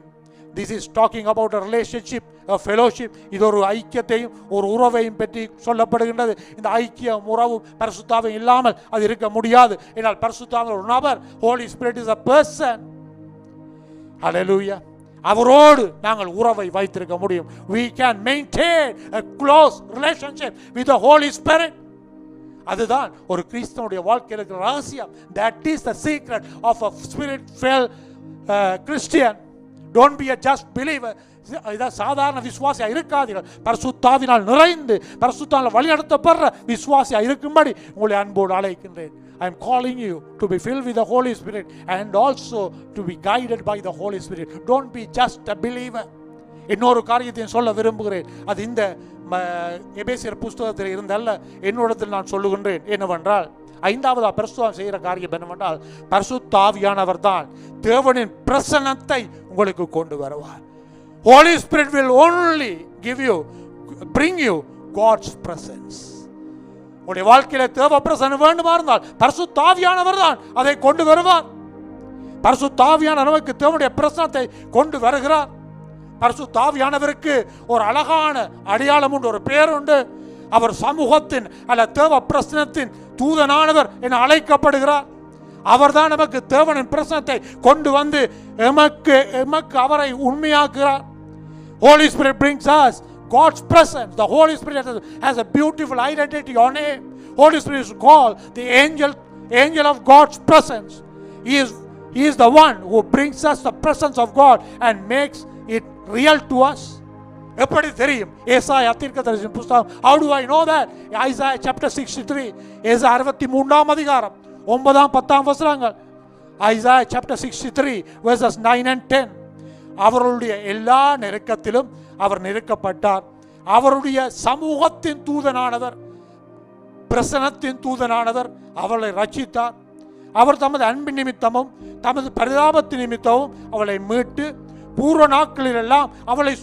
This is talking about a relationship, a fellowship. இது ஒரு ஐக்கியத்தையும் ஒரு உறவையும் பற்றி சொல்லப்படுகின்றது. இந்த ஐக்கியம் உறவும் பரிசுத்தாவும் இல்லாமல் அது இருக்க முடியாது. ஏனால் பரிசுத்தாவின் ஒரு நபர், Holy Spirit is a person. Hallelujah. அவரோடு நாங்கள் உறவை வைத்திருக்க முடியும். We can maintain a close relationship with the Holy Spirit. அதுதான் ஒரு கிறிஸ்தவனுடைய வாழ்க்கையில் இருக்கிற ரகசியம். That is the secret of a spirit-filled Christian. Don't be a just believer. சாதாரண விசுவாசியா இருக்காதீர்கள். பரிசுத்தாவினால் நிறைந்து பரிசுத்தாவினால் வழிநடத்தப்படுற விசுவாசியா இருக்கும்படி உங்களை அன்போடு அழைக்கின்றேன். I am calling you to be filled with the Holy Spirit and also to be guided by the Holy Spirit. Don't be just a believer. இன்னொரு காரியத்தையும் சொல்ல விரும்புகிறேன். அது இந்த எபேசியர் புஸ்தகத்தில் இருந்தல்ல, என்னோடத்தில் நான் சொல்லுகின்றேன். என்னவென்றால், 5ஆவதா பரிசுத்தம் செய்கிற காரியம் என்னவென்றால், பரிசுத்த ஆவியானவர் தான் தேவனின் பிரசன்னத்தை உங்களுக்கு கொண்டு வருவார். Holy Spirit will only bring you God's presence. உங்களுடைய வாழ்க்கையில தேவ பிரசன்னம் வேண்டுமா இருந்தால் பரிசுத்த ஆவியானவர் தான் அதை கொண்டு வருவார். பரிசுத்த ஆவியானவர் நமக்கு தேவனுடைய பிரசன்னத்தை கொண்டு வருகிறார். பரிசுத்த ஆவியானவருக்கு ஒரு அழகான அடையாளம் உண்டு, ஒரு பேர் உண்டு. அவர் சமூகத்தின் அல்ல தேவ பிரசன்னத்தின் தூதனானவர் என அழைக்கப்படுகிறார். அவர்தான் நமக்கு தேவனின் பிரசன்னத்தை கொண்டு வந்து எமக்கு அவரை உண்மையாக்குகிறார். Holy Spirit brings us God's presence. The Holy Spirit has a beautiful identity on him. Holy Spirit is called the angel of God's presence. He is the one who brings us the presence of God and makes it real to us. எப்படி தெரியும்? ஏசாயா தீர்க்கதரிசியின் புத்தகம். How do I know that? Isaiah chapter 63. ஏசாயா 63ஆம் அதிகாரம் 9-10 வசனங்கள். Isaiah chapter 63 verses 9 and 10. அவருடைய எல்லா நெருக்கத்திலும் அவர் நெருக்கப்பட்டார். அவருடைய சமூகத்தின் தூதனானவர், பிரசன்னத்தின் தூதனானவர் அவளை ரட்சித்தார். அவர் தமது அன்பின் நிமித்தமும் தமது பரிதாபத்தின் நிமித்தமும் அவளை மீட்டு பூர்வ நாட்களில் எல்லாம் அவளை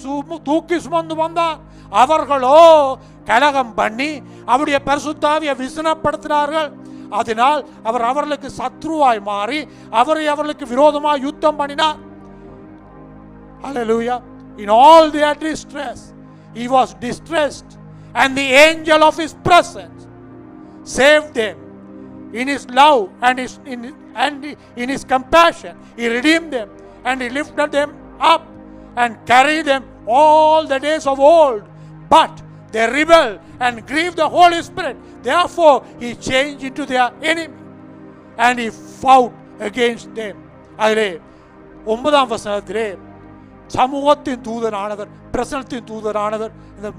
தூக்கி சுமந்து வந்தார். அவர்களோ கலகம் பண்ணி அவருடைய பரிசுத்தாவியை விசனப்படுத்தினார்கள். அதனால் அவர் அவர்களுக்கு சத்ருவாய் மாறி அவர்களுக்கு விரோதமாக யுத்தம் பண்ணினார். Hallelujah. In all their distress, he was distressed, and the angel of his presence saved them. In his love and in his compassion, he redeemed them, and he lifted them up and carried them all the days of old. But they rebelled and grieved the Holy Spirit. Therefore, he changed into their enemy, and he fought against them. அதிலே 9ஆம் வசனத்திலே சமூகத்தின் தூதனானவர், பிரசன்னத்தின் தூதனானவர். இந்த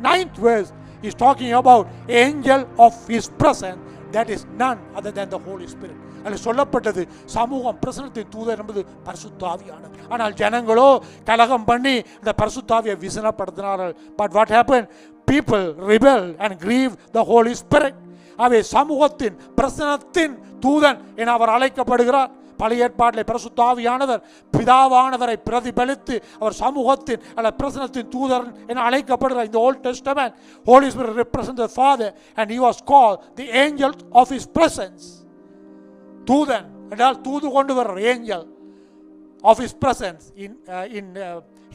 9th verse is talking about angel of his presence, that is none other than the Holy Spirit. அதில் சொல்லப்பட்டது சமூகம் பிரசன்னத்தின் தூதர் என்பது பரிசுத்த ஆவியானவர். ஆனால் ஜனங்களோ கலகம் பண்ணி இந்த பரிசுத்த ஆவியை விசனப்படுத்தினார்கள். But what happened? People rebelled and grieved the Holy Spirit. அவை சமூகத்தின் பிரசன்னத்தின் தூதன் என அவர் அழைக்கப்படுகிறார். பழைய ஏற்பாட்டில் பரிசுத்த ஆவியானவர் பிதாவானவரை பிரதிபலித்து அவர் சமூகத்தின் அல்ல பிரசன்னத்தின் தூதர் என அழைக்கப்படுகிறார். இந்த Old Testament, Holy Spirit represents the Father, and he was called the angel of his presence. தூதன் என்றால் தூது கொண்டு வர்ற angel of his presence. In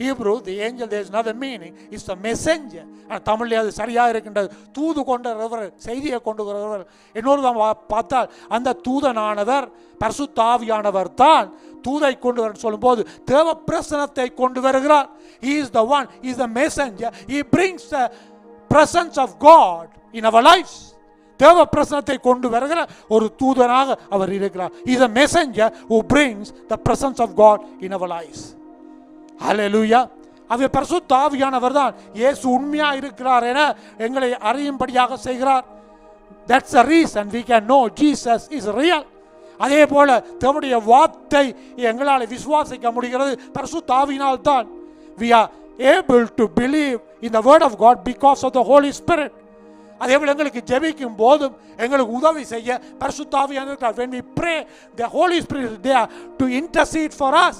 Hebrew, the angel, there is another meaning, is the messenger. தமிழில் அது சரியாக இருக்கின்றது. தூது கொண்டவர், செய்தியை கொண்டு வருவர். இன்னொரு பார்த்தால் அந்த தூதனானவர் பரிசுத்த ஆவியானவர் தான் தூதை கொண்டு வர சொல்லும்போது தேவ பிரசன்னத்தை கொண்டு வருகிறார். He is the one, he is the messenger. He brings the presence of God in our lives. தேவ பிரசன்னத்தை கொண்டு வருகிற ஒரு தூதனாக அவர் இருக்கிறார். He is a messenger who brings the presence of God in our lives. Hallelujah. அவை பரிசுத்த ஆவியானவர் தான் இயேசு உண்மையா இருக்கிறார் என எங்களை அறியும்படியாக செய்கிறார். That's the reason we can know Jesus is real. அதே போல தேவனுடைய வார்த்தை எங்களால் விசுவாசிக்க முடிகிறது பரிசுத்த ஆவியினால் தான். We are able to believe in the word of God because of the Holy Spirit. அதே போல எங்களுக்கு ஜெபிக்கும் போதும் எங்களுக்கு உதவி செய்ய பரிசுத்த ஆவியானவர் இருக்கிறார். When we pray, the Holy Spirit is there to intercede for us.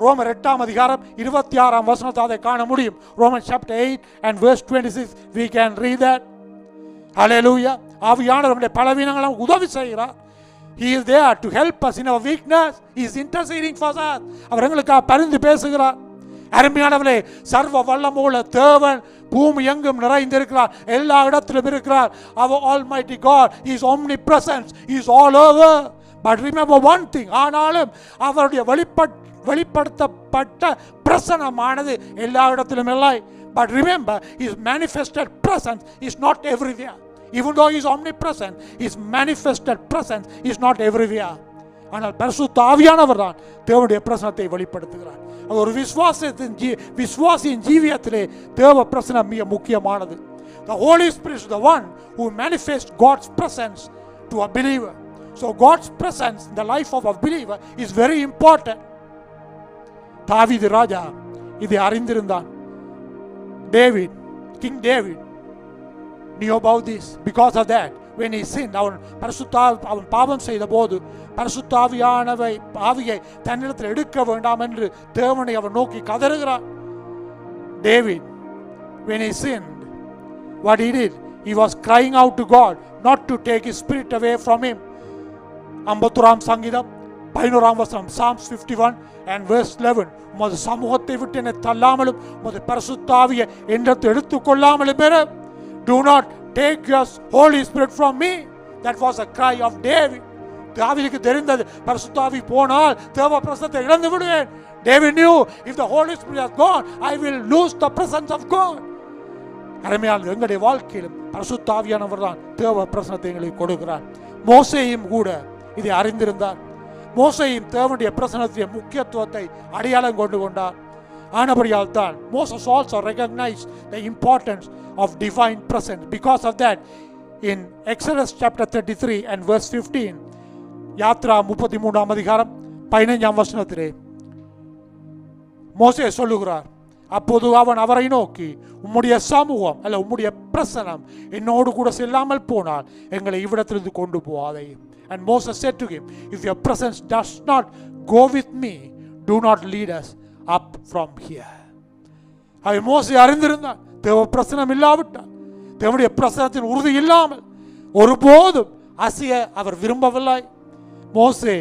ரோமர் 8ஆம் அதிகாரம் 26ஆம் வசனத்தை அதை காண முடியும். Romans chapter 8 and verse 26, we can read that. Hallelujah. ஆவியானவர் நம்முடைய பலவீனங்களுக்கு உதவி செய்கிறார். He is there to help us in our weakness. He is interceding for us. அவர் எங்களுக்காக பரிந்து பேசுகிறார். அருமையானவர்களே, சர்வ வல்லமுள்ள தேவன் பூமி எங்கும் நிறைந்திருக்கிறார், எல்லா இடத்திலும் இருக்கிறார். Our almighty God, he is omnipresent, he is all over. But remember one thing, ஆனாலும் அவருடைய வெளிப்படுத்தப்பட்ட பிரசன்னமானது எல்லா இடத்திலும் இல்லை. But remember, his manifested presence is not everywhere. Even though he is omnipresent, his manifested presence is not everywhere. ஆனால் பரிசுத்த ஆவியானவர் தான் தேவனுடைய பிரசன்னத்தை வெளிப்படுத்துகிறார். ஒரு விசுவாசியின் ஜீவியத்திலே தேவ பிரசன்னம் மிக முக்கியமானது. The Holy Spirit is the one who manifests God's presence to a believer. So God's presence in the life of a believer is very important. தாவீது ராஜா இதை அறிந்திருந்தான். King David knew about this. Because of that, when he sinned, அவன் பாவம் செய்த போது பரிசுத்த ஆவியை தன்னிடத்தில் எடுக்க வேண்டாம் என்று தேவனை அவன் நோக்கி கதறுகிறார். David, when he sinned, what he did, he was crying out to God not to take his spirit away from him. 51ஆம் சங்கீதம் 11ஆம் வசனம் Psalms 51 and verse 11. உமது சமூகத்தை விட்டு என்னை தள்ளாமலும் உமது பரிசுத்த ஆவியை என்னிடத்து எடுத்துக்கொள்ளாமலும் பெற. Do not take your Holy Spirit from me. That was a cry of David. தாவீதுக்கு தெரிந்தது, பரிசுத்த ஆவி போனால் தேவ பிரசன்னத்தை இழந்து விடுவேன். David knew, if the Holy Spirit has gone, I will lose the presence of God. அருமையான எங்களுடைய வாழ்க்கையிலும் பரிசுத்த ஆவியானவர் தான் தேவ பிரசன்னத்தை எங்களுக்கு கொடுக்கிறார். மோசேயும் கூட இதை அறிந்திருந்தார். மோசேயும் தேவனுடைய பிரசன்னத்தின் முக்கியத்துவத்தை அடையாளம் கொண்டு கொண்டார். ஆனபடியால் தான் Moses also recognized the importance of divine presence. Because of that, in Exodus chapter 33 and verse 15, Yatra 33ஆம் அதிகாரம் 15ஆம் வசனத்திலே மோசே சொல்லுகிறார், அப்போது அவன் அவரை நோக்கி, உம்முடைய சமூகம் அல்ல உம்முடைய பிரசனம் என்னோடு கூட செல்லாமல் போனால் எங்களை இவ்விடத்திலிருந்து கொண்டு போகாதே. And Moses said to him, if your presence does not go with me, do not lead us up from here. அவன் மோசே அறிந்திருந்தான், தேவ பிரசனம் இல்லாவிட்டால், தேவனுடைய பிரசனத்தின் உறுதி இல்லாமல் ஒருபோதும் அசைய அவர் விரும்பவில்லை. மோசே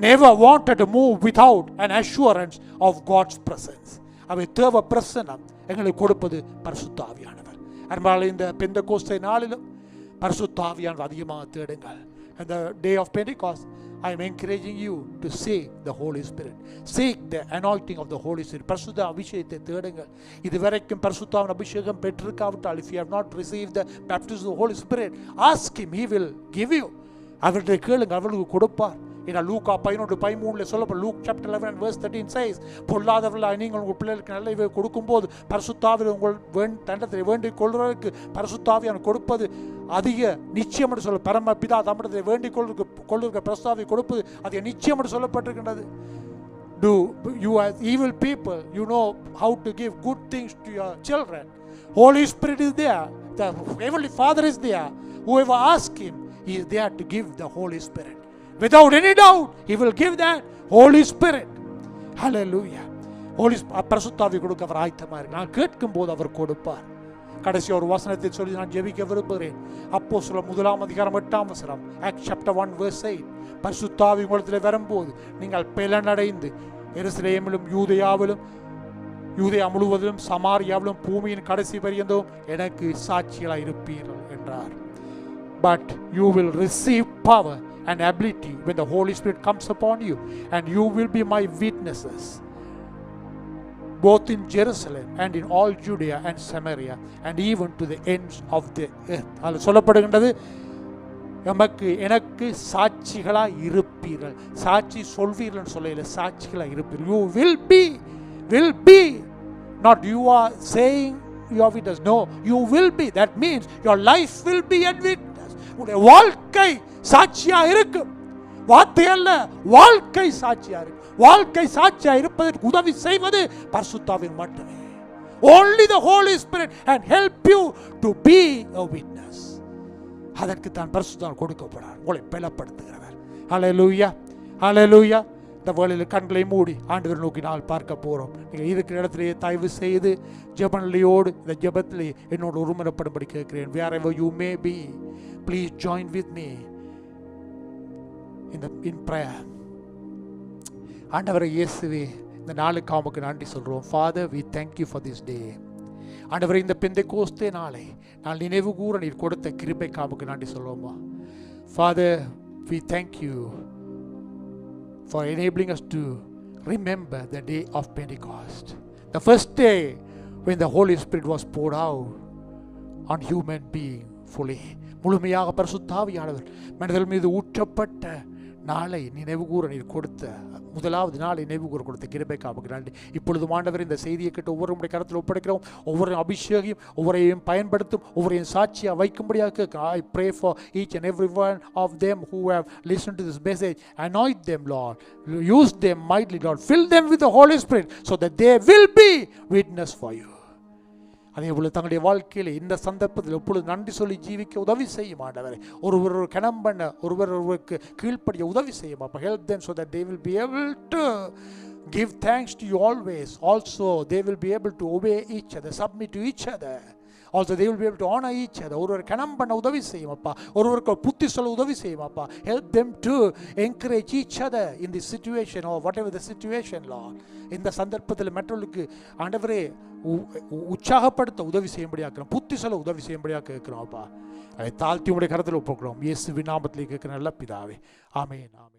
never wanted to move without an assurance of God's presence. அவை தேவ பிரசனம் எங்களுக்கு கொடுப்பது பரிசுத்த ஆவியானவர். அன்பாலே இந்த பெந்தெகோஸ்தே நாளிலும் பரிசுத்த ஆவியானவர் அதிகமாக தேடுங்கள். And the day of Pentecost, I am encouraging you to seek the Holy Spirit. Seek the anointing of the Holy Spirit. பரிசுத்த அபிஷேகத்தை தேடுங்கள். இதுவரைக்கும் பரிசுத்த அபிஷேகம் பெற்றிருக்காவிட்டால், if you have not received the baptism of the Holy Spirit, ask him, he will give you. அவர்கிட்ட கேளுங்க, அவர்களுக்கு கொடுப்பார். ஏன்னா லூக்கா 11:13 சொல்லப்படும், look chapter 11 and verse 13 says, பொல்லாதவர்களாக நீங்கள் உங்கள் பிள்ளைகளுக்கு நல்ல இவை கொடுக்கும்போது பரிசுத்த ஆவியை உங்கள் தண்டத்தை வேண்டிக் கொள்வதற்கு பரிசுத்த ஆவியை கொடுப்பது அதிக நிச்சயம் என்று சொல்ல, பரம பிதா தம்மிடத்தை வேண்டிக் கொள்ளுகிற பரிசுத்த ஆவியை கொடுப்பது அதிக நிச்சயம் என்று சொல்லப்பட்டிருக்கின்றது. Do you as evil people, you know how to give good things to your children. Holy Spirit is there. The Heavenly Father is there. Whoever asks him, he is there to give the Holy Spirit. Without any doubt, he will give that Holy Spirit. Hallelujah. Holy பரிசுத்த ஆவி கொடுக்க அவர் ஆயத்தமாக இருக்கு. நான் கேட்கும் போது அவர் கொடுப்பார். கடைசி ஒரு வசனத்தை சொல்லி நான் ஜெபிக்க விரும்புகிறேன். அப்போஸ்தலர் 1ஆம் அதிகாரம் 8ஆம் வசனம், Acts chapter 1 verse 8. பரிசுத்த ஆவி உங்களிடத்தில் வரும்போது நீங்கள் பலனடைந்து எருசலேமிலும் யூதேயா முழுவதிலும் சமாரியாவிலும் பூமியின் கடைசி பரியந்தம் எனக்கு சாட்சிகளாய் இருப்பீர்கள் என்றார். But you will receive power and ability when the Holy Spirit comes upon you, and you will be my witnesses both in Jerusalem and in all Judea and Samaria and even to the ends of the earth. அது சொல்லப்படுகின்றது, எனக்கு சாட்சிகளாய் இருப்பீர்கள். சாட்சி சொல்வீர்கள் சொல்லல, சாட்சிகளாய் இருப்பீர்கள். You will be, not you are saying you are witness. No, you will be. That means your life will be a witness. உடைய வாழ்க்கை சாட்சியா இருக்கு. வார்த்தை அல்ல, வாழ்க்கை சாட்சியா இருக்கு. வாழ்க்கை சாட்சியா இருப்பதற்கு உதவி செய்வது பரிசுத்த ஆவி மட்டுமே. Only the Holy Spirit can help you to be a witness. அதற்கு தான் பரிசுத்த ஆவி கொடுக்கப்படுகிறார், உங்களை பலப்படுத்துகிறவர். ஹல்லேலூயா, ஹல்லேலூயா. இந்த வேளையில் கண்களை மூடி ஆண்டவரை நோக்கி நாள் பார்க்க போறோம். நீங்கள் இருக்கிற இடத்திலேயே தயவு செய்து ஜெபநிலையோடு இந்த ஜெபத்திலே என்னோடு ஒருமனப்படும்படி கேட்கிறேன். Wherever you may be, please join with me in prayer. ஆண்டவரே இயேசுவே, இந்த நாளுக்கு உமக்கு நன்றி சொல்றோம். Father, we thank you for this day. ஆண்டவரே, இந்த பெந்தெகோஸ்தே நாளை நான் நினைவு கூற நீர் கொடுத்த கிருபைக்கு உமக்கு நன்றி சொல்றோமா. Father, we thank you for enabling us to remember the day of Pentecost, the first day when the Holy Spirit was poured out on human being fully. முழுமையாக பரிசுத்த ஆவியானவர் மனிதர்கள் மீது ஊற்றப்பட்ட நாளை நினைவு கூற நீர் கொடுத்த முதலாவது நாளை நினைவு கூற கொடுத்த கிருபைக்காக நன்றி. இப்பொழுது ஆண்டவர் இந்த செய்தியை கேட்டு ஒவ்வொருடைய கருத்தில் ஒப்படைக்கிறோம். ஒவ்வொரு அபிஷேகையும் ஒவ்வொருவரையும் பயன்படுத்தும், ஒவ்வொருவரையும் சாட்சியாக வைக்கும்படியாக I pray for each and every one of them who have listened to this message. Anoint them, Lord. Use them mightily, Lord. Fill them with the Holy Spirit so that they will be witness for you. அதே போல தங்களுடைய வாழ்க்கையில் இந்த சந்தர்ப்பத்தில் எப்பொழுது நன்றி சொல்லி ஜீவிக்க உதவி செய்யும் ஆண்டவரே. ஒருவர் கணம் பண்ண ஒருவருக்கு கீழ்ப்படிய உதவி செய்யும். அப்போ help them so that they will be able to give thanks to you always. Also they will be able to obey each other, submit to each other. Also they will be able to honor each other. ஒருவர் கனம் பண்ண உதவி செய்யும் அப்பா, ஒருவருக்கு புத்தி சொல்ல உதவி செய்யும் அப்பா. Help them to encourage each other in this situation or whatever the situation, Lord. இந்த சந்தர்ப்பத்தில் மற்றவர்களுக்கு ஆண்டவரே உற்சாகப்படுத்த உதவி செய்யும்படியாக, புத்தி சொல்ல உதவி செய்யும்படியாக கேட்கிறோம் அப்பா. அதை தாழ்த்தி உங்களுடைய கரத்தில் ஒப்புக்கிறோம். இயேசுவின் நாமத்திலே கேட்கிற நல்ல பிதாவே, ஆமென், ஆமென்.